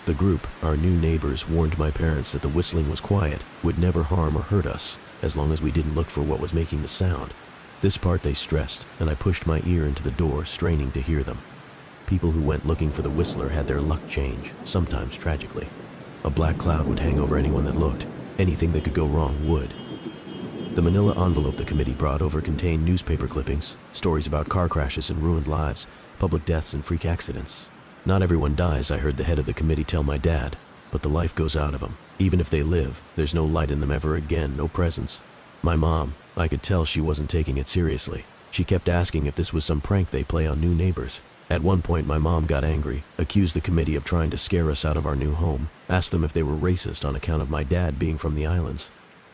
The group, our new neighbors, warned my parents that the whistling was quiet, would never harm or hurt us, as long as we didn't look for what was making the sound. This part they stressed, and I pushed my ear into the door, straining to hear them. People who went looking for the whistler had their luck change, sometimes tragically. A black cloud would hang over anyone that looked. Anything that could go wrong would. The manila envelope the committee brought over contained newspaper clippings, stories about car crashes and ruined lives, public deaths and freak accidents. Not everyone dies, I heard the head of the committee tell my dad, but the life goes out of them. Even if they live, there's no light in them ever again, no presence. My mom, I could tell she wasn't taking it seriously. She kept asking if this was some prank they play on new neighbors. At one point, my mom got angry, accused the committee of trying to scare us out of our new home, asked them if they were racist on account of my dad being from the islands.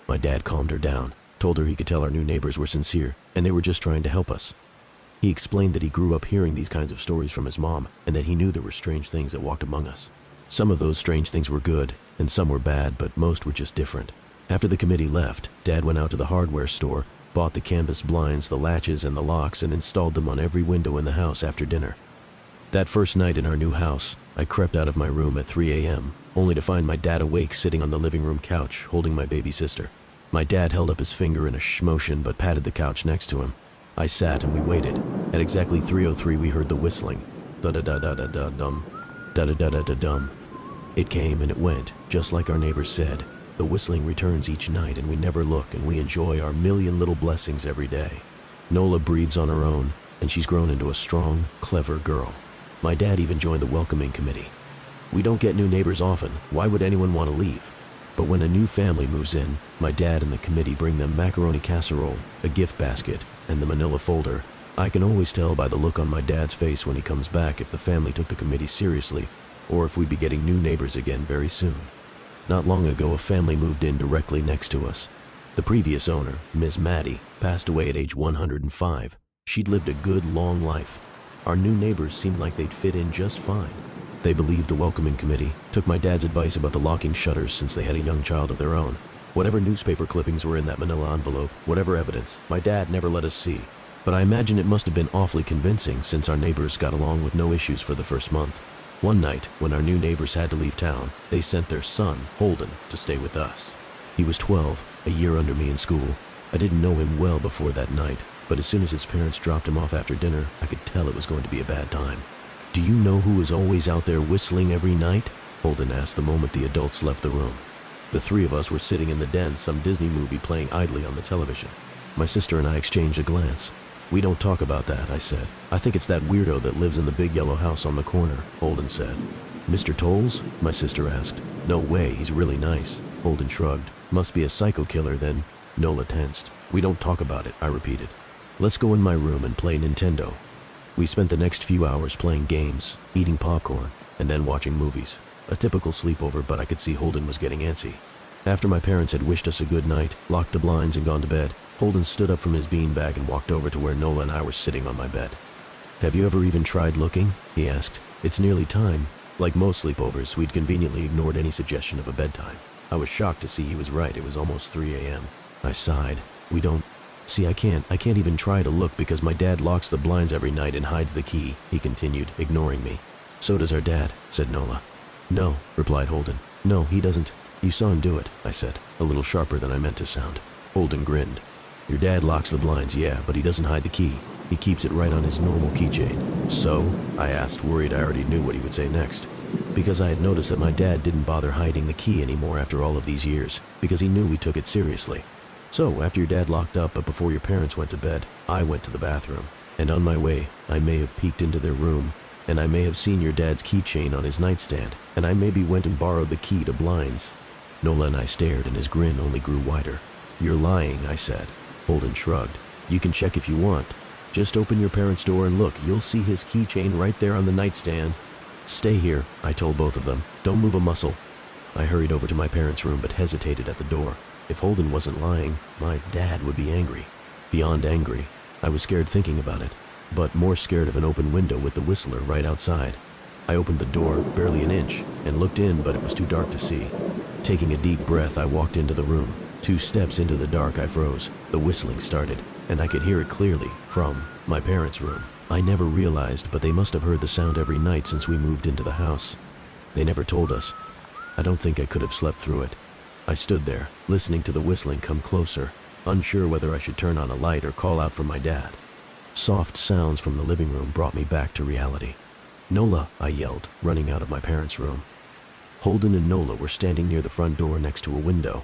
My dad calmed her down, told her he could tell our new neighbors were sincere, and they were just trying to help us. He explained that he grew up hearing these kinds of stories from his mom, and that he knew there were strange things that walked among us. Some of those strange things were good, and some were bad, but most were just different. After the committee left, Dad went out to the hardware store, bought the canvas blinds, the latches, and the locks, and installed them on every window in the house after dinner. That first night in our new house, I crept out of my room at 3 a.m., only to find my dad awake sitting on the living room couch, holding my baby sister. My dad held up his finger in a shh motion but patted the couch next to him. I sat and we waited. At exactly 3:03 we heard the whistling. Da-da-da-da-da-dum, da-da-da-da-da-dum. It came and it went, just like our neighbors said. The whistling returns each night and we never look, and we enjoy our million little blessings every day. Nola breathes on her own, and she's grown into a strong, clever girl. My dad even joined the welcoming committee. We don't get new neighbors often. Why would anyone want to leave? But when a new family moves in, my dad and the committee bring them macaroni casserole, a gift basket, and the manila folder. I can always tell by the look on my dad's face when he comes back if the family took the committee seriously, or if we'd be getting new neighbors again very soon. Not long ago, a family moved in directly next to us. The previous owner, Miss Maddie, passed away at age 105. She'd lived a good, long life. Our new neighbors seemed like they'd fit in just fine. They believed the welcoming committee, took my dad's advice about the locking shutters since they had a young child of their own. Whatever newspaper clippings were in that manila envelope, whatever evidence, my dad never let us see. But I imagine it must have been awfully convincing since our neighbors got along with no issues for the first month. One night, when our new neighbors had to leave town, they sent their son, Holden, to stay with us. He was 12, a year under me in school. I didn't know him well before that night, but as soon as his parents dropped him off after dinner, I could tell it was going to be a bad time. "Do you know who was always out there whistling every night?" Holden asked the moment the adults left the room. The three of us were sitting in the den, some Disney movie playing idly on the television. My sister and I exchanged a glance. "We don't talk about that," I said. "I think it's that weirdo that lives in the big yellow house on the corner," Holden said. "Mr. Tolles?" my sister asked. "No way, he's really nice." Holden shrugged. "Must be a psycho killer then." Nola tensed. "We don't talk about it," I repeated. "Let's go in my room and play Nintendo." We spent the next few hours playing games, eating popcorn, and then watching movies. A typical sleepover, but I could see Holden was getting antsy. After my parents had wished us a good night, locked the blinds, and gone to bed, Holden stood up from his beanbag and walked over to where Nola and I were sitting on my bed. "Have you ever even tried looking?" he asked. "It's nearly time." Like most sleepovers, we'd conveniently ignored any suggestion of a bedtime. I was shocked to see he was right. It was almost 3 a.m. I sighed. "We don't... See, I can't even try to look because my dad locks the blinds every night and hides the key," he continued, ignoring me. "So does our dad," said Nola. "No," replied Holden. "No, he doesn't. You saw him do it," I said, a little sharper than I meant to sound. Holden grinned. "Your dad locks the blinds, yeah, but he doesn't hide the key. He keeps it right on his normal keychain." "So?" I asked, worried I already knew what he would say next. Because I had noticed that my dad didn't bother hiding the key anymore after all of these years, because he knew we took it seriously. "So, after your dad locked up but before your parents went to bed, I went to the bathroom. And on my way, I may have peeked into their room, and I may have seen your dad's keychain on his nightstand, and I maybe went and borrowed the key to blinds." Nola and I stared, and his grin only grew wider. "You're lying," I said. Holden shrugged. "You can check if you want. Just open your parents' door and look. You'll see his keychain right there on the nightstand." "Stay here," I told both of them. "Don't move a muscle." I hurried over to my parents' room but hesitated at the door. If Holden wasn't lying, my dad would be angry. Beyond angry, I was scared thinking about it, but more scared of an open window with the whistler right outside. I opened the door, barely an inch, and looked in, but it was too dark to see. Taking a deep breath, I walked into the room. 2 steps into the dark, I froze. The whistling started, and I could hear it clearly from my parents' room. I never realized, but they must have heard the sound every night since we moved into the house. They never told us. I don't think I could have slept through it. I stood there, listening to the whistling come closer, unsure whether I should turn on a light or call out for my dad. Soft sounds from the living room brought me back to reality. "Nola," I yelled, running out of my parents' room. Holden and Nola were standing near the front door next to a window.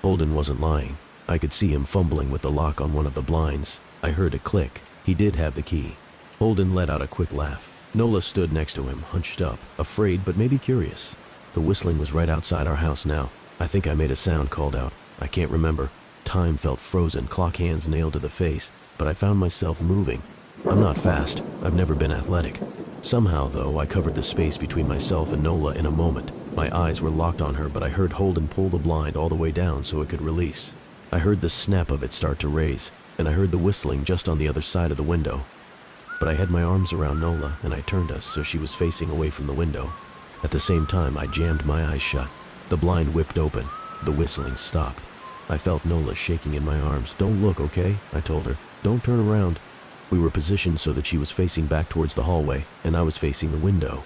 Holden wasn't lying. I could see him fumbling with the lock on one of the blinds. I heard a click. He did have the key. Holden let out a quick laugh. Nola stood next to him, hunched up, afraid but maybe curious. The whistling was right outside our house now. I think I made a sound called out. I can't remember. Time felt frozen, clock hands nailed to the face, but I found myself moving. I'm not fast. I've never been athletic. Somehow, though, I covered the space between myself and Nola in a moment. My eyes were locked on her, but I heard Holden pull the blind all the way down so it could release. I heard the snap of it start to raise, and I heard the whistling just on the other side of the window. But I had my arms around Nola, and I turned us so she was facing away from the window. At the same time, I jammed my eyes shut. The blind whipped open. The whistling stopped. I felt Nola shaking in my arms. "Don't look, okay?" I told her. "Don't turn around." We were positioned so that she was facing back towards the hallway, and I was facing the window.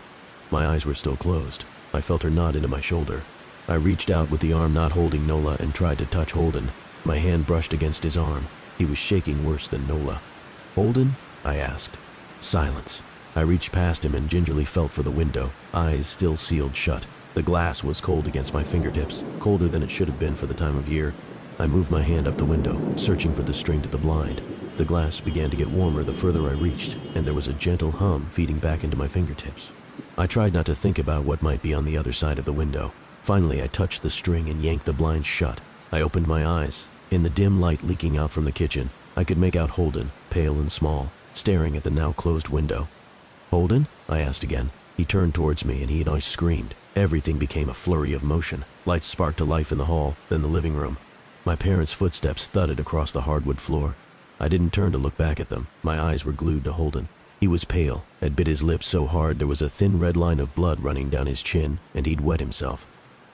My eyes were still closed. I felt her nod into my shoulder. I reached out with the arm not holding Nola and tried to touch Holden. My hand brushed against his arm. He was shaking worse than Nola. "Holden?" I asked. Silence. I reached past him and gingerly felt for the window, eyes still sealed shut. The glass was cold against my fingertips, colder than it should have been for the time of year. I moved my hand up the window, searching for the string to the blind. The glass began to get warmer the further I reached, and there was a gentle hum feeding back into my fingertips. I tried not to think about what might be on the other side of the window. Finally, I touched the string and yanked the blind shut. I opened my eyes. In the dim light leaking out from the kitchen, I could make out Holden, pale and small, staring at the now closed window. "Holden?" I asked again. He turned towards me and he and I screamed. Everything became a flurry of motion. Lights sparked to life in the hall, then the living room. My parents' footsteps thudded across the hardwood floor. I didn't turn to look back at them. My eyes were glued to Holden. He was pale, had bit his lips so hard there was a thin red line of blood running down his chin, and he'd wet himself.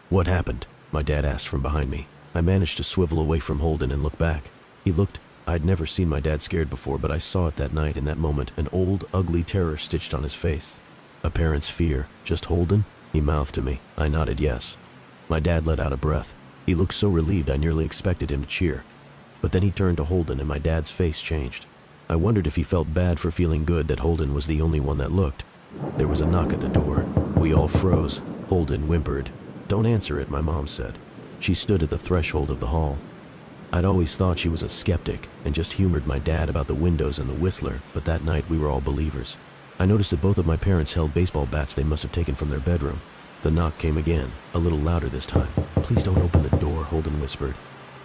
"What happened?" my dad asked from behind me. I managed to swivel away from Holden and look back. I'd never seen my dad scared before, but I saw it that night, in that moment, an old, ugly terror stitched on his face. A parent's fear. Just Holden? He mouthed to me. I nodded yes. My dad let out a breath. He looked so relieved I nearly expected him to cheer. But then he turned to Holden and my dad's face changed. I wondered if he felt bad for feeling good that Holden was the only one that looked. There was a knock at the door. We all froze. Holden whimpered. "Don't answer it," my mom said. She stood at the threshold of the hall. I'd always thought she was a skeptic and just humored my dad about the windows and the Whistler, but that night we were all believers. I noticed that both of my parents held baseball bats they must have taken from their bedroom. The knock came again, a little louder this time. "Please don't open the door," Holden whispered.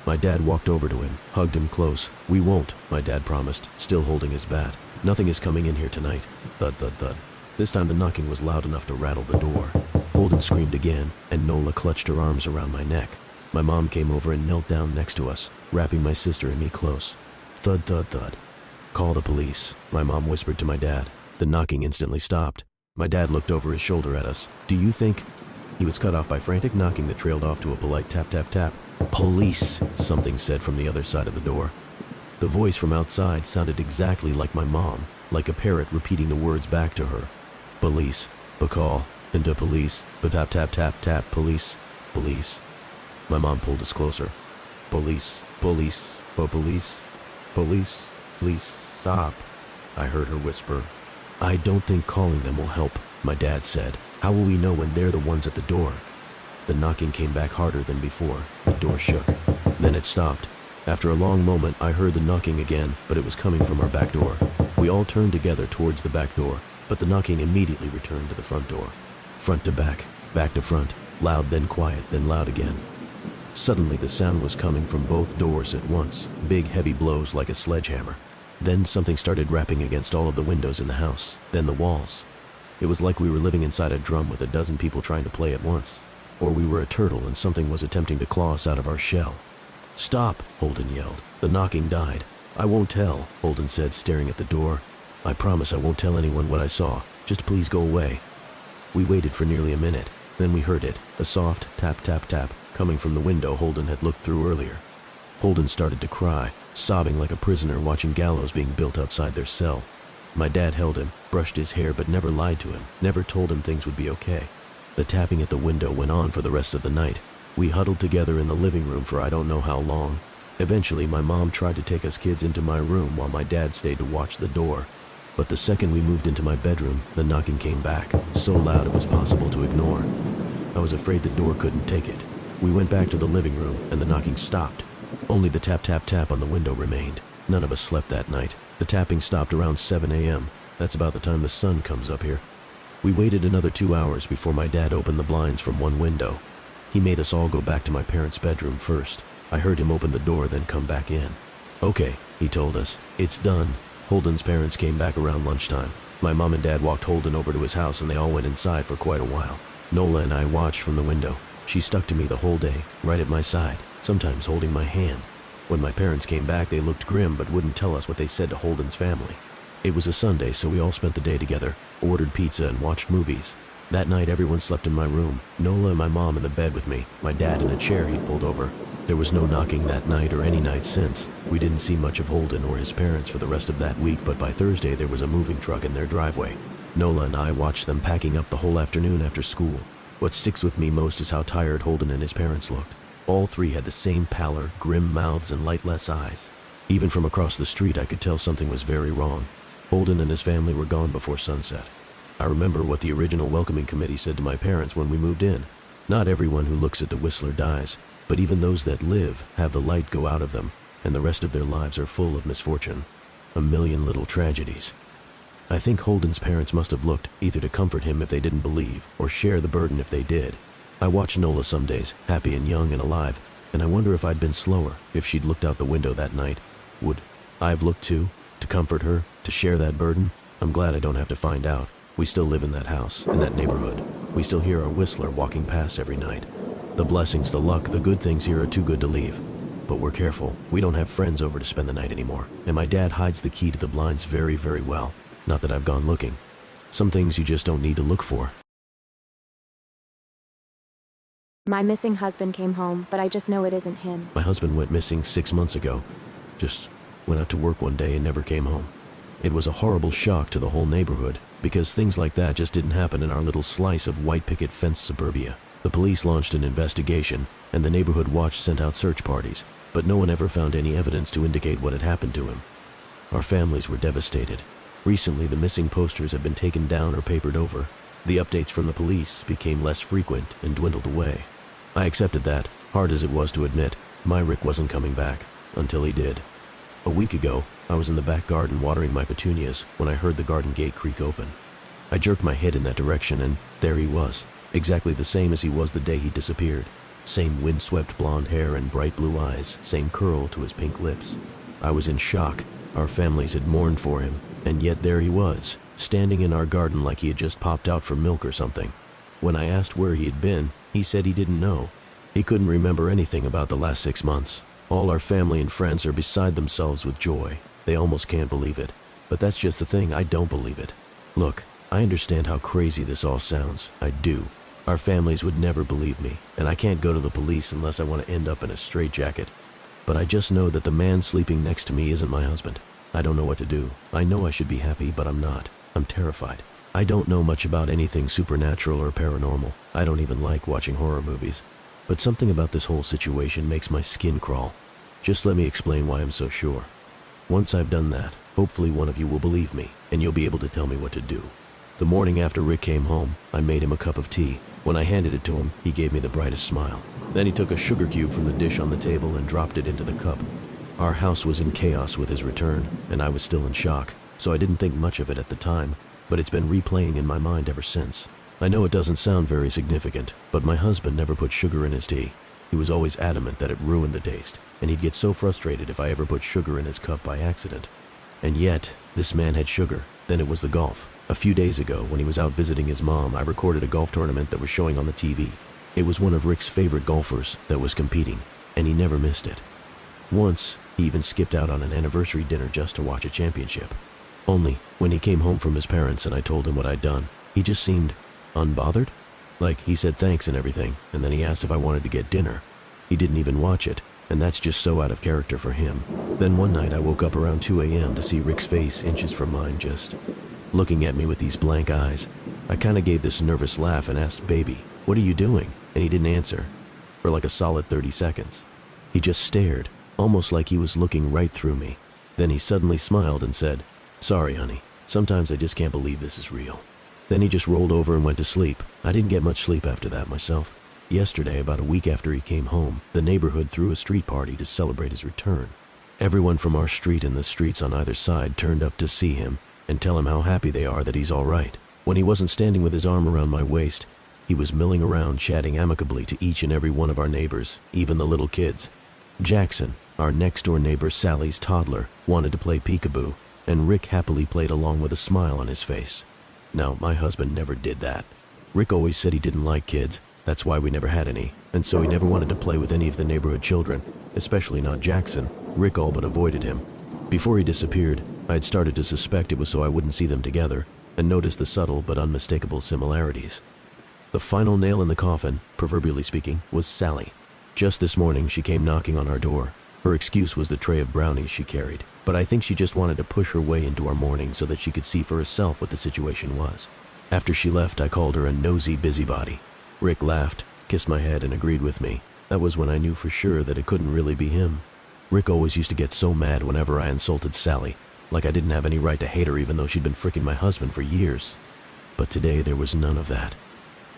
My dad walked over to him, hugged him close. "We won't," my dad promised, still holding his bat. "Nothing is coming in here tonight." Thud, thud, thud. This time the knocking was loud enough to rattle the door. Holden screamed again, and Nola clutched her arms around my neck. My mom came over and knelt down next to us, wrapping my sister and me close. Thud, thud, thud. "Call the police," my mom whispered to my dad. The knocking instantly stopped. My dad looked over his shoulder at us. "Do you think—" He was cut off by frantic knocking that trailed off to a polite tap, tap, tap. "Police," something said from the other side of the door. The voice from outside sounded exactly like my mom, like a parrot repeating the words back to her. "Police, ba-call, into police, ba-tap, tap, tap, tap, police, police." My mom pulled us closer. "Police, police, police, police, please stop," I heard her whisper. "I don't think calling them will help," my dad said. "How will we know when they're the ones at the door?" The knocking came back harder than before. The door shook. Then it stopped. After a long moment, I heard the knocking again, but it was coming from our back door. We all turned together towards the back door, but the knocking immediately returned to the front door. Front to back to front, loud then quiet, then loud again. Suddenly the sound was coming from both doors at once, big heavy blows like a sledgehammer. Then something started rapping against all of the windows in the house, then the walls. It was like we were living inside a drum with a dozen people trying to play at once. Or we were a turtle and something was attempting to claw us out of our shell. "Stop," Holden yelled. The knocking died. "I won't tell," Holden said, staring at the door. "I promise I won't tell anyone what I saw. Just please go away." We waited for nearly a minute. Then we heard it, a soft tap, tap, tap, coming from the window Holden had looked through earlier. Holden started to cry, sobbing like a prisoner watching gallows being built outside their cell. My dad held him, brushed his hair, but never lied to him, never told him things would be okay. The tapping at the window went on for the rest of the night. We huddled together in the living room for I don't know how long. Eventually, my mom tried to take us kids into my room while my dad stayed to watch the door. But the second we moved into my bedroom, the knocking came back, so loud it was possible to ignore. I was afraid the door couldn't take it. We went back to the living room, and the knocking stopped. Only the tap, tap, tap on the window remained. None of us slept that night. The tapping stopped around 7 a.m. That's about the time the sun comes up here. We waited another 2 hours before my dad opened the blinds from one window. He made us all go back to my parents' bedroom first. I heard him open the door, then come back in. "Okay," he told us. "It's done." Holden's parents came back around lunchtime. My mom and dad walked Holden over to his house and they all went inside for quite a while. Nola and I watched from the window. She stuck to me the whole day, right at my side, sometimes holding my hand. When my parents came back, they looked grim but wouldn't tell us what they said to Holden's family. It was a Sunday, so we all spent the day together, ordered pizza and watched movies. That night, everyone slept in my room. Nola and my mom in the bed with me, my dad in a chair he'd pulled over. There was no knocking that night or any night since. We didn't see much of Holden or his parents for the rest of that week, but by Thursday there was a moving truck in their driveway. Nola and I watched them packing up the whole afternoon after school. What sticks with me most is how tired Holden and his parents looked. All three had the same pallor, grim mouths, and lightless eyes. Even from across the street, I could tell something was very wrong. Holden and his family were gone before sunset. I remember what the original welcoming committee said to my parents when we moved in. Not everyone who looks at the Whistler dies, but even those that live have the light go out of them, and the rest of their lives are full of misfortune. A million little tragedies. I think Holden's parents must have looked, either to comfort him if they didn't believe, or share the burden if they did. I watched Nola some days, happy and young and alive, and I wonder if I'd been slower, if she'd looked out the window that night. Would I have looked too, to comfort her, to share that burden? I'm glad I don't have to find out. We still live in that house, in that neighborhood. We still hear our Whistler walking past every night. The blessings, the luck, the good things here are too good to leave. but we're careful. We don't have friends over to spend the night anymore, and my dad hides the key to the blinds very, very well. Not that I've gone looking. Some things you just don't need to look for. My missing husband came home, but I just know it isn't him. My husband went missing 6 months ago. Just went out to work one day and never came home. It was a horrible shock to the whole neighborhood, because things like that just didn't happen in our little slice of white picket fence suburbia. The police launched an investigation, and the neighborhood watch sent out search parties, but no one ever found any evidence to indicate what had happened to him. Our families were devastated. Recently, the missing posters have been taken down or papered over. The updates from the police became less frequent and dwindled away. I accepted that, hard as it was to admit. My Rick wasn't coming back, until he did. A week ago, I was in the back garden watering my petunias when I heard the garden gate creak open. I jerked my head in that direction, and there he was, exactly the same as he was the day he disappeared. Same windswept blonde hair and bright blue eyes, same curl to his pink lips. I was in shock. Our families had mourned for him, and yet there he was, standing in our garden like he had just popped out for milk or something. When I asked where he had been, he said he didn't know. He couldn't remember anything about the last 6 months. All our family and friends are beside themselves with joy. They almost can't believe it. But that's just the thing, I don't believe it. Look, I understand how crazy this all sounds. I do. Our families would never believe me, and I can't go to the police unless I want to end up in a straitjacket. But I just know that the man sleeping next to me isn't my husband. I don't know what to do. I know I should be happy, but I'm not. I'm terrified. I don't know much about anything supernatural or paranormal. I don't even like watching horror movies. But something about this whole situation makes my skin crawl. Just let me explain why I'm so sure. Once I've done that, hopefully one of you will believe me, and you'll be able to tell me what to do. The morning after Rick came home, I made him a cup of tea. When I handed it to him, he gave me the brightest smile. Then he took a sugar cube from the dish on the table and dropped it into the cup. Our house was in chaos with his return, and I was still in shock, so I didn't think much of it at the time, but it's been replaying in my mind ever since. I know it doesn't sound very significant, but my husband never put sugar in his tea. He was always adamant that it ruined the taste, and he'd get so frustrated if I ever put sugar in his cup by accident. And yet, this man had sugar. Then it was the golf. A few days ago, when he was out visiting his mom, I recorded a golf tournament that was showing on the TV. It was one of Rick's favorite golfers that was competing, and he never missed it. Once, he even skipped out on an anniversary dinner just to watch a championship. Only, when he came home from his parents and I told him what I'd done, he just seemed unbothered. Like, he said thanks and everything, and then he asked if I wanted to get dinner. He didn't even watch it, and that's just so out of character for him. Then one night I woke up around 2 a.m. to see Rick's face inches from mine, just looking at me with these blank eyes. I kinda gave this nervous laugh and asked, "Baby, what are you doing?" And he didn't answer. For like a solid 30 seconds. He just stared, almost like he was looking right through me. Then he suddenly smiled and said, "Sorry, honey. Sometimes I just can't believe this is real." Then he just rolled over and went to sleep. I didn't get much sleep after that myself. Yesterday, about a week after he came home, the neighborhood threw a street party to celebrate his return. Everyone from our street and the streets on either side turned up to see him and tell him how happy they are that he's all right. When he wasn't standing with his arm around my waist, he was milling around chatting amicably to each and every one of our neighbors, even the little kids. Jackson, our next-door neighbor Sally's toddler, wanted to play peekaboo, and Rick happily played along with a smile on his face. Now, my husband never did that. Rick always said he didn't like kids. That's why we never had any, and so he never wanted to play with any of the neighborhood children, especially not Jackson. Rick all but avoided him. Before he disappeared, I had started to suspect it was so I wouldn't see them together, and noticed the subtle but unmistakable similarities. The final nail in the coffin, proverbially speaking, was Sally. Just this morning, she came knocking on our door. Her excuse was the tray of brownies she carried, but I think she just wanted to push her way into our morning so that she could see for herself what the situation was. After she left, I called her a nosy busybody. Rick laughed, kissed my head, and agreed with me. That was when I knew for sure that it couldn't really be him. Rick always used to get so mad whenever I insulted Sally, like I didn't have any right to hate her even though she'd been fricking my husband for years. But today there was none of that.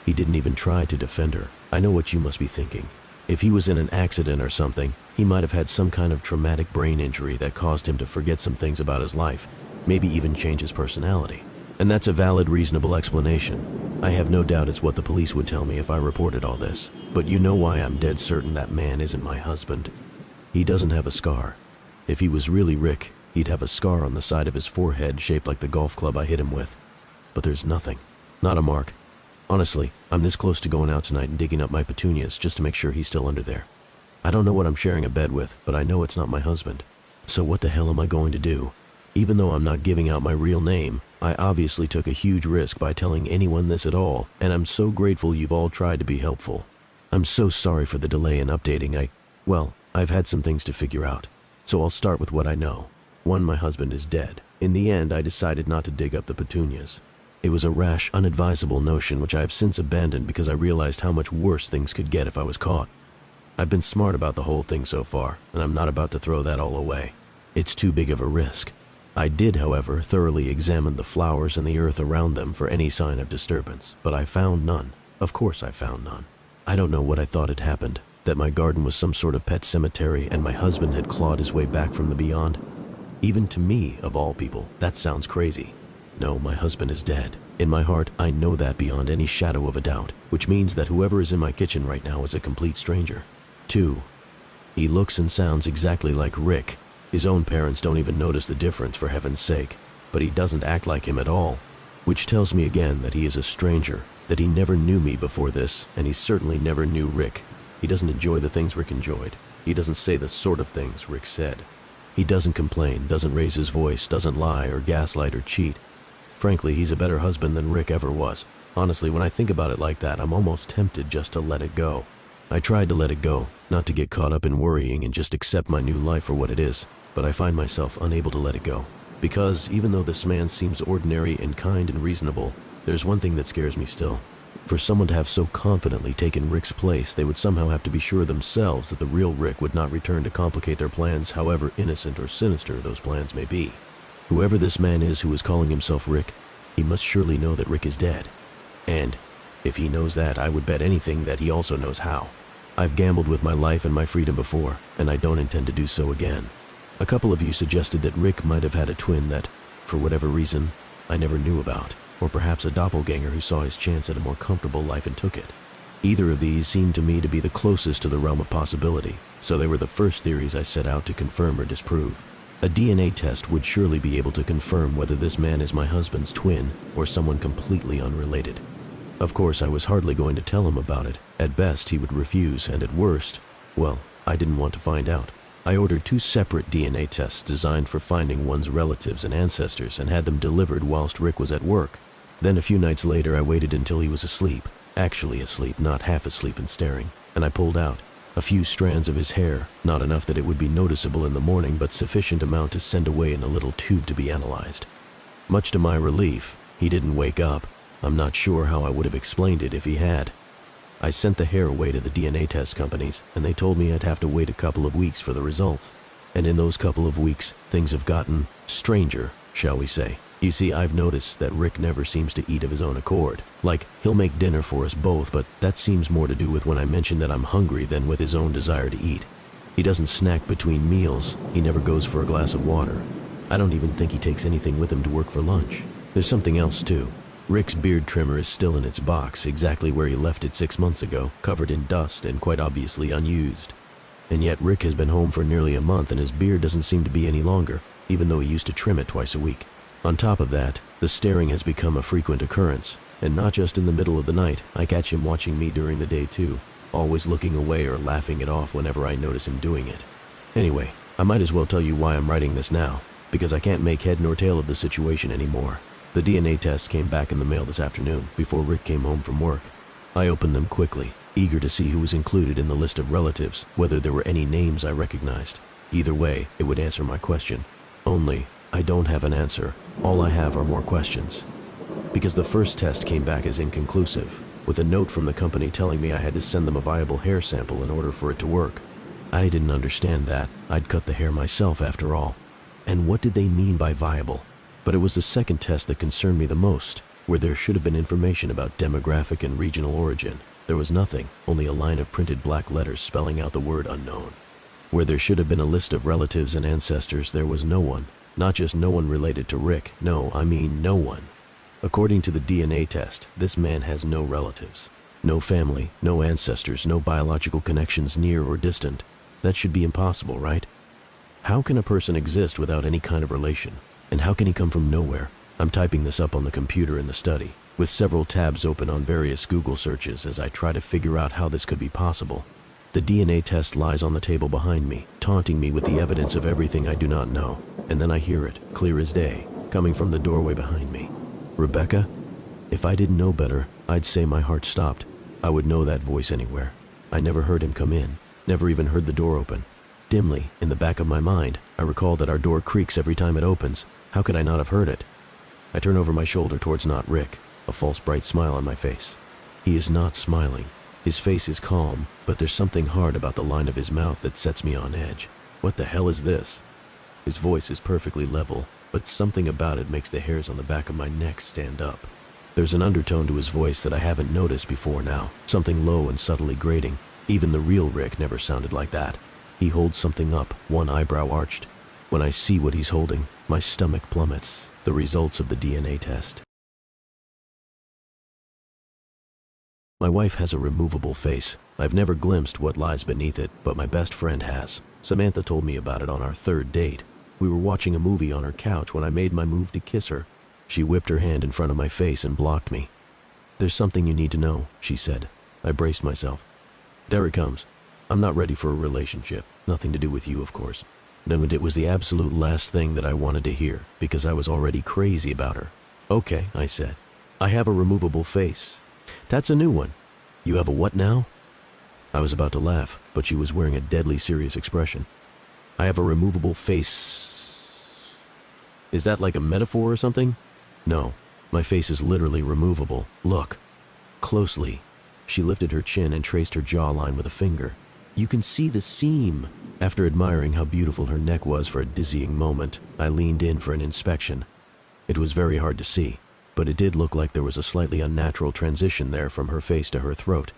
He didn't even try to defend her. I know what you must be thinking. If he was in an accident or something, he might have had some kind of traumatic brain injury that caused him to forget some things about his life, maybe even change his personality. And that's a valid, reasonable explanation. I have no doubt it's what the police would tell me if I reported all this. But you know why I'm dead certain that man isn't my husband. He doesn't have a scar. If he was really Rick, he'd have a scar on the side of his forehead shaped like the golf club I hit him with. But there's nothing. Not a mark. Honestly, I'm this close to going out tonight and digging up my petunias just to make sure he's still under there. I don't know what I'm sharing a bed with, but I know it's not my husband. So what the hell am I going to do? Even though I'm not giving out my real name, I obviously took a huge risk by telling anyone this at all, and I'm so grateful you've all tried to be helpful. I'm so sorry for the delay in updating. I've had some things to figure out. So I'll start with what I know. 1, my husband is dead. In the end, I decided not to dig up the petunias. It was a rash, unadvisable notion which I have since abandoned because I realized how much worse things could get if I was caught. I've been smart about the whole thing so far, and I'm not about to throw that all away. It's too big of a risk. I did, however, thoroughly examine the flowers and the earth around them for any sign of disturbance, but I found none. Of course I found none. I don't know what I thought had happened, that my garden was some sort of pet cemetery and my husband had clawed his way back from the beyond. Even to me, of all people, that sounds crazy. No, my husband is dead. In my heart, I know that beyond any shadow of a doubt, which means that whoever is in my kitchen right now is a complete stranger. 2. He looks and sounds exactly like Rick. His own parents don't even notice the difference, for heaven's sake, but he doesn't act like him at all, which tells me again that he is a stranger, that he never knew me before this, and he certainly never knew Rick. He doesn't enjoy the things Rick enjoyed. He doesn't say the sort of things Rick said. He doesn't complain, doesn't raise his voice, doesn't lie or gaslight or cheat. Frankly, he's a better husband than Rick ever was. Honestly, when I think about it like that, I'm almost tempted just to let it go. I tried to let it go, not to get caught up in worrying and just accept my new life for what it is, but I find myself unable to let it go. Because even though this man seems ordinary and kind and reasonable, there's one thing that scares me still. For someone to have so confidently taken Rick's place, they would somehow have to be sure themselves that the real Rick would not return to complicate their plans, however innocent or sinister those plans may be. Whoever this man is who is calling himself Rick, he must surely know that Rick is dead. And if he knows that, I would bet anything that he also knows how. I've gambled with my life and my freedom before, and I don't intend to do so again. A couple of you suggested that Rick might have had a twin that, for whatever reason, I never knew about, or perhaps a doppelganger who saw his chance at a more comfortable life and took it. Either of these seemed to me to be the closest to the realm of possibility, so they were the first theories I set out to confirm or disprove. A DNA test would surely be able to confirm whether this man is my husband's twin or someone completely unrelated. Of course, I was hardly going to tell him about it. At best, he would refuse, and at worst, well, I didn't want to find out. I ordered 2 separate DNA tests designed for finding one's relatives and ancestors and had them delivered whilst Rick was at work. Then a few nights later, I waited until he was asleep. Actually asleep, not half asleep and staring, and I pulled out a few strands of his hair, not enough that it would be noticeable in the morning, but sufficient amount to send away in a little tube to be analyzed. Much to my relief, he didn't wake up. I'm not sure how I would have explained it if he had. I sent the hair away to the DNA test companies, and they told me I'd have to wait a couple of weeks for the results. And in those couple of weeks, things have gotten stranger, shall we say. You see, I've noticed that Rick never seems to eat of his own accord. Like, he'll make dinner for us both, but that seems more to do with when I mention that I'm hungry than with his own desire to eat. He doesn't snack between meals. He never goes for a glass of water. I don't even think he takes anything with him to work for lunch. There's something else, too. Rick's beard trimmer is still in its box, exactly where he left it 6 months ago, covered in dust and quite obviously unused. And yet Rick has been home for nearly a month and his beard doesn't seem to be any longer, even though he used to trim it twice a week. On top of that, the staring has become a frequent occurrence, and not just in the middle of the night. I catch him watching me during the day too, always looking away or laughing it off whenever I notice him doing it. Anyway, I might as well tell you why I'm writing this now, because I can't make head nor tail of the situation anymore. The DNA tests came back in the mail this afternoon, before Rick came home from work. I opened them quickly, eager to see who was included in the list of relatives, whether there were any names I recognized. Either way, it would answer my question. Only, I don't have an answer. All I have are more questions. Because the first test came back as inconclusive, with a note from the company telling me I had to send them a viable hair sample in order for it to work. I didn't understand that. I'd cut the hair myself after all. And what did they mean by viable? But it was the second test that concerned me the most, where there should have been information about demographic and regional origin. There was nothing, only a line of printed black letters spelling out the word unknown. Where there should have been a list of relatives and ancestors, there was no one. Not just no one related to Rick, no, I mean no one. According to the DNA test, this man has no relatives. No family, no ancestors, no biological connections near or distant. That should be impossible, right? How can a person exist without any kind of relation? And how can he come from nowhere? I'm typing this up on the computer in the study, with several tabs open on various Google searches as I try to figure out how this could be possible. The DNA test lies on the table behind me, taunting me with the evidence of everything I do not know. And then I hear it, clear as day, coming from the doorway behind me. Rebecca? If I didn't know better, I'd say my heart stopped. I would know that voice anywhere. I never heard him come in, never even heard the door open. Dimly, in the back of my mind, I recall that our door creaks every time it opens. How could I not have heard it? I turn over my shoulder towards not Rick, a false bright smile on my face. He is not smiling. His face is calm, but there's something hard about the line of his mouth that sets me on edge. What the hell is this? His voice is perfectly level, but something about it makes the hairs on the back of my neck stand up. There's an undertone to his voice that I haven't noticed before now, something low and subtly grating. Even the real Rick never sounded like that. He holds something up, one eyebrow arched. When I see what he's holding, my stomach plummets. The results of the DNA test. My wife has a removable face. I've never glimpsed what lies beneath it, but my best friend has. Samantha told me about it on our third date. We were watching a movie on her couch when I made my move to kiss her. She whipped her hand in front of my face and blocked me. "There's something you need to know," she said. I braced myself. "There it comes. I'm not ready for a relationship. Nothing to do with you, of course." Then it was the absolute last thing that I wanted to hear, because I was already crazy about her. "Okay," I said. "I have a removable face." "That's a new one." "You have a what now?" I was about to laugh, but she was wearing a deadly serious expression. "I have a removable face." "Is that like a metaphor or something?" "No, my face is literally removable. Look. Closely." She lifted her chin and traced her jawline with a finger. "You can see the seam." After admiring how beautiful her neck was for a dizzying moment, I leaned in for an inspection. It was very hard to see, but it did look like there was a slightly unnatural transition there from her face to her throat.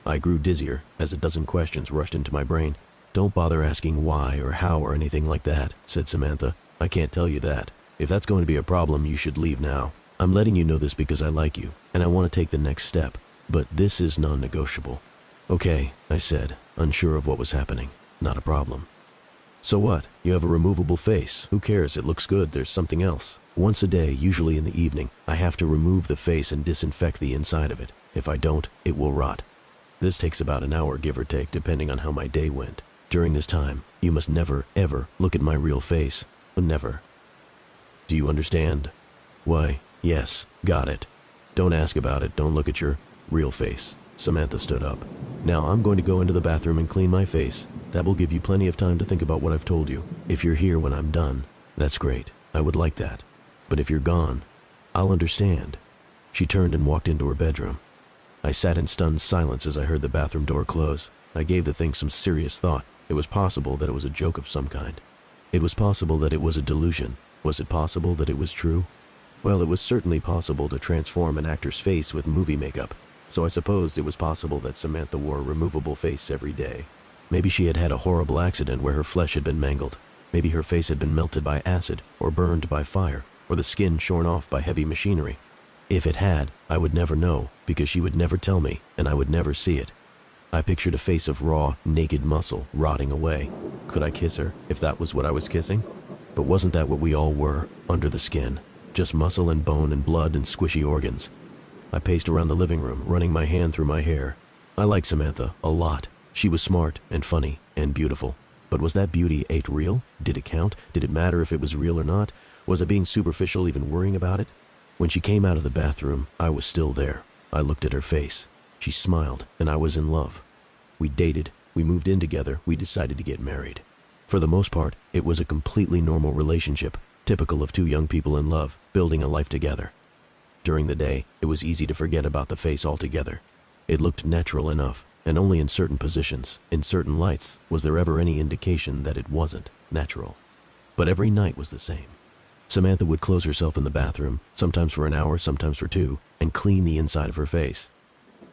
I grew dizzier as a dozen questions rushed into my brain. "Don't bother asking why or how or anything like that," said Samantha. "I can't tell you that. If that's going to be a problem, you should leave now. I'm letting you know this because I like you, and I want to take the next step, but this is non-negotiable." "Okay," I said, unsure of what was happening. "Not a problem." "So what? You have a removable face. Who cares? It looks good. There's something else. Once a day, usually in the evening, I have to remove the face and disinfect the inside of it. If I don't, it will rot. This takes about an hour, give or take, depending on how my day went. During this time, you must never, ever look at my real face. Never. Do you understand?" "Why, yes, got it. Don't ask about it. Don't look at your real face." Samantha stood up. "Now I'm going to go into the bathroom and clean my face. That will give you plenty of time to think about what I've told you. If you're here when I'm done, that's great. I would like that. But if you're gone, I'll understand." She turned and walked into her bedroom. I sat in stunned silence as I heard the bathroom door close. I gave the thing some serious thought. It was possible that it was a joke of some kind. It was possible that it was a delusion. Was it possible that it was true? Well, it was certainly possible to transform an actor's face with movie makeup, so I supposed it was possible that Samantha wore a removable face every day. Maybe she had had a horrible accident where her flesh had been mangled. Maybe her face had been melted by acid, or burned by fire, or the skin shorn off by heavy machinery. If it had, I would never know, because she would never tell me, and I would never see it. I pictured a face of raw, naked muscle rotting away. Could I kiss her, if that was what I was kissing? But wasn't that what we all were, under the skin? Just muscle and bone and blood and squishy organs. I paced around the living room, running my hand through my hair. I liked Samantha a lot. She was smart and funny and beautiful. But was that beauty real? Did it count? Did it matter if it was real or not? Was I being superficial even worrying about it? When she came out of the bathroom, I was still there. I looked at her face. She smiled, and I was in love. We dated, we moved in together, we decided to get married. For the most part, it was a completely normal relationship, typical of two young people in love, building a life together. During the day, it was easy to forget about the face altogether. It looked natural enough, and only in certain positions, in certain lights, was there ever any indication that it wasn't natural. But every night was the same. Samantha would close herself in the bathroom, sometimes for an hour, sometimes for 2, and clean the inside of her face.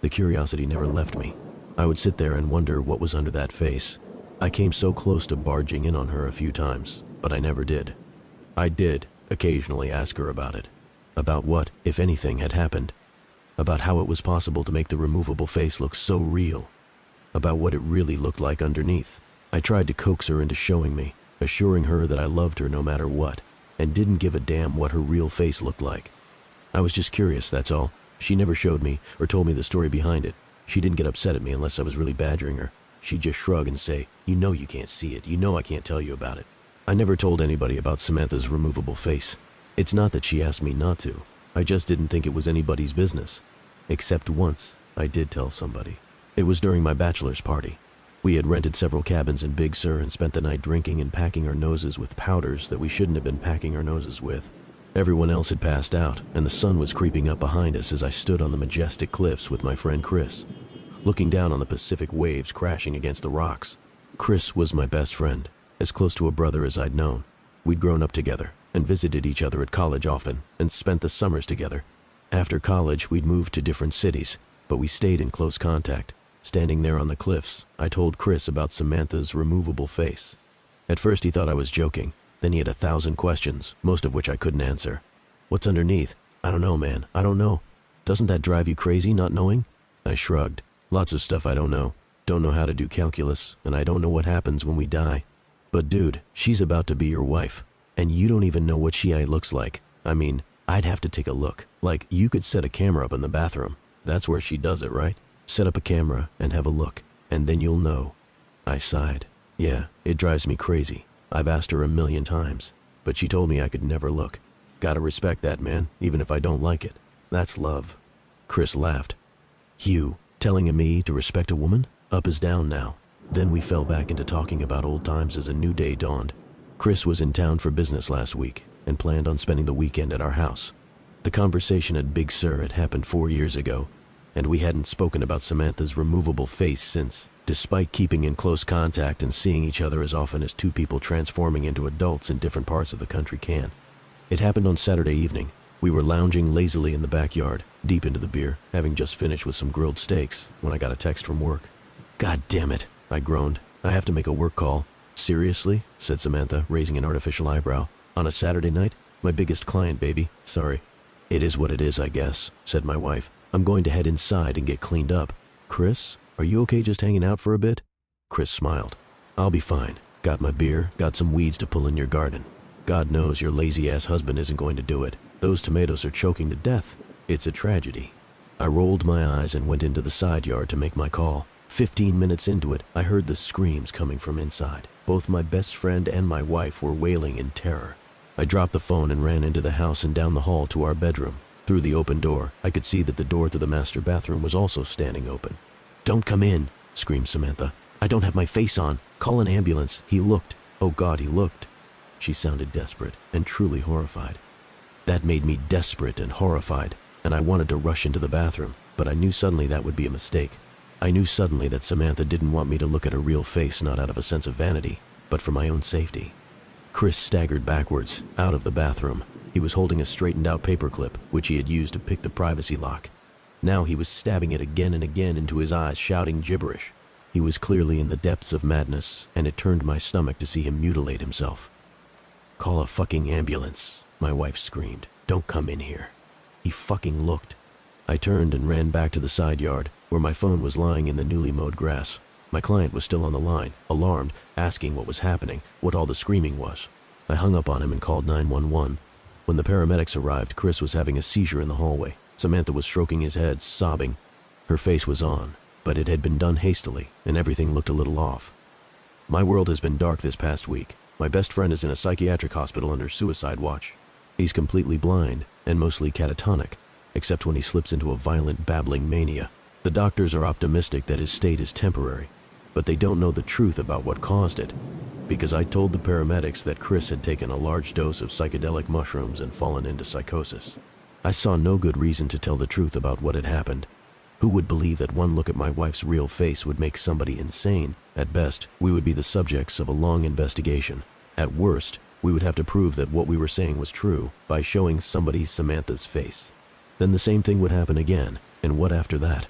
The curiosity never left me. I would sit there and wonder what was under that face. I came so close to barging in on her a few times, but I never did. I did occasionally ask her about it. About what, if anything, had happened. About how it was possible to make the removable face look so real. About what it really looked like underneath. I tried to coax her into showing me, assuring her that I loved her no matter what, and didn't give a damn what her real face looked like. I was just curious, that's all. She never showed me or told me the story behind it. She didn't get upset at me unless I was really badgering her. she'd just shrug and say, "You know you can't see it. You know I can't tell you about it." I never told anybody about Samantha's removable face. It's not that she asked me not to. I just didn't think it was anybody's business. Except once, I did tell somebody. It was during my bachelor's party. We had rented several cabins in Big Sur and spent the night drinking and packing our noses with powders that we shouldn't have been packing our noses with. Everyone else had passed out, and the sun was creeping up behind us as I stood on the majestic cliffs with my friend Chris, looking down on the Pacific waves crashing against the rocks. Chris was my best friend, as close to a brother as I'd known. We'd grown up together and visited each other at college often and spent the summers together. After college, we'd moved to different cities, but we stayed in close contact. Standing there on the cliffs, I told Chris about Samantha's removable face. At first he thought I was joking, then he had 1,000 questions, most of which I couldn't answer. "What's underneath?" "I don't know, man, I don't know." "Doesn't that drive you crazy, not knowing?" I shrugged. "Lots of stuff I don't know. Don't know how to do calculus, and I don't know what happens when we die. But dude, she's about to be your wife, and you don't even know what she looks like. I mean, I'd have to take a look. Like, you could set a camera up in the bathroom. That's where she does it, right? Set up a camera and have a look, and then you'll know." I sighed. "Yeah, it drives me crazy. I've asked her 1,000,000 times, but she told me I could never look. Gotta respect that, man, even if I don't like it. That's love." Chris laughed. "Hugh, telling me to respect a woman? Up is down now." Then we fell back into talking about old times as a new day dawned. Chris was in town for business last week and planned on spending the weekend at our house. The conversation at Big Sur had happened 4 years ago, and we hadn't spoken about Samantha's removable face since, despite keeping in close contact and seeing each other as often as two people transforming into adults in different parts of the country can. It happened on Saturday evening. We were lounging lazily in the backyard, deep into the beer, having just finished with some grilled steaks, when I got a text from work. "God damn it," I groaned. "I have to make a work call." "Seriously?" said Samantha, raising an artificial eyebrow. "On a Saturday night? My biggest client, baby. Sorry." "It is what it is, I guess," said my wife. "I'm going to head inside and get cleaned up." "Chris, are you okay just hanging out for a bit?" Chris smiled. "I'll be fine. Got my beer, got some weeds to pull in your garden. God knows your lazy-ass husband isn't going to do it. Those tomatoes are choking to death. It's a tragedy." I rolled my eyes and went into the side yard to make my call. 15 minutes into it, I heard the screams coming from inside. Both my best friend and my wife were wailing in terror. I dropped the phone and ran into the house and down the hall to our bedroom. Through the open door, I could see that the door to the master bathroom was also standing open. "Don't come in," screamed Samantha. "I don't have my face on. Call an ambulance. He looked. Oh God, he looked." She sounded desperate and truly horrified. That made me desperate and horrified, and I wanted to rush into the bathroom, but I knew suddenly that would be a mistake. I knew suddenly that Samantha didn't want me to look at her real face, not out of a sense of vanity, but for my own safety. Chris staggered backwards, out of the bathroom. He was holding a straightened-out paperclip, which he had used to pick the privacy lock. Now he was stabbing it again and again into his eyes, shouting gibberish. He was clearly in the depths of madness, and it turned my stomach to see him mutilate himself. "Call a fucking ambulance," my wife screamed. "Don't come in here." He fucking looked. I turned and ran back to the side yard, where my phone was lying in the newly mowed grass. My client was still on the line, alarmed, asking what was happening, what all the screaming was. I hung up on him and called 911. When the paramedics arrived, Chris was having a seizure in the hallway. Samantha was stroking his head, sobbing. Her face was on, but it had been done hastily, and everything looked a little off. My world has been dark this past week. My best friend is in a psychiatric hospital under suicide watch. He's completely blind, and mostly catatonic, except when he slips into a violent babbling mania. The doctors are optimistic that his state is temporary, but they don't know the truth about what caused it, because I told the paramedics that Chris had taken a large dose of psychedelic mushrooms and fallen into psychosis. I saw no good reason to tell the truth about what had happened. Who would believe that one look at my wife's real face would make somebody insane? At best, we would be the subjects of a long investigation. At worst, we would have to prove that what we were saying was true by showing somebody Samantha's face. Then the same thing would happen again, and what after that?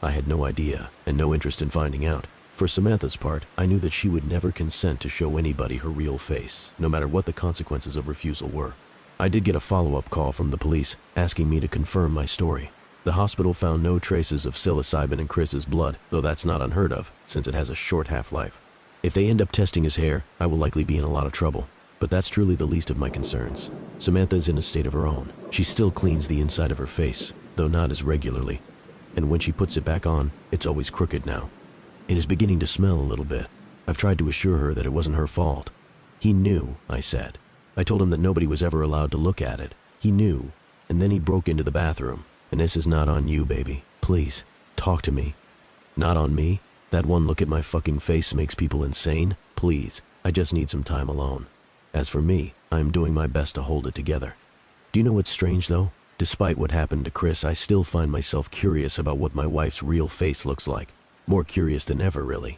I had no idea, and no interest in finding out. For Samantha's part, I knew that she would never consent to show anybody her real face, no matter what the consequences of refusal were. I did get a follow-up call from the police, asking me to confirm my story. The hospital found no traces of psilocybin in Chris's blood, though that's not unheard of, since it has a short half-life. If they end up testing his hair, I will likely be in a lot of trouble. But that's truly the least of my concerns. Samantha is in a state of her own. She still cleans the inside of her face, though not as regularly. And when she puts it back on, it's always crooked now. It is beginning to smell a little bit. I've tried to assure her that it wasn't her fault. He knew, I said. I told him that nobody was ever allowed to look at it. He knew, and then he broke into the bathroom. And this is not on you, baby. Please, talk to me. Not on me? That one look at my fucking face makes people insane? Please, I just need some time alone. As for me, I am doing my best to hold it together. Do you know what's strange, though? Despite what happened to Chris, I still find myself curious about what my wife's real face looks like. More curious than ever, really.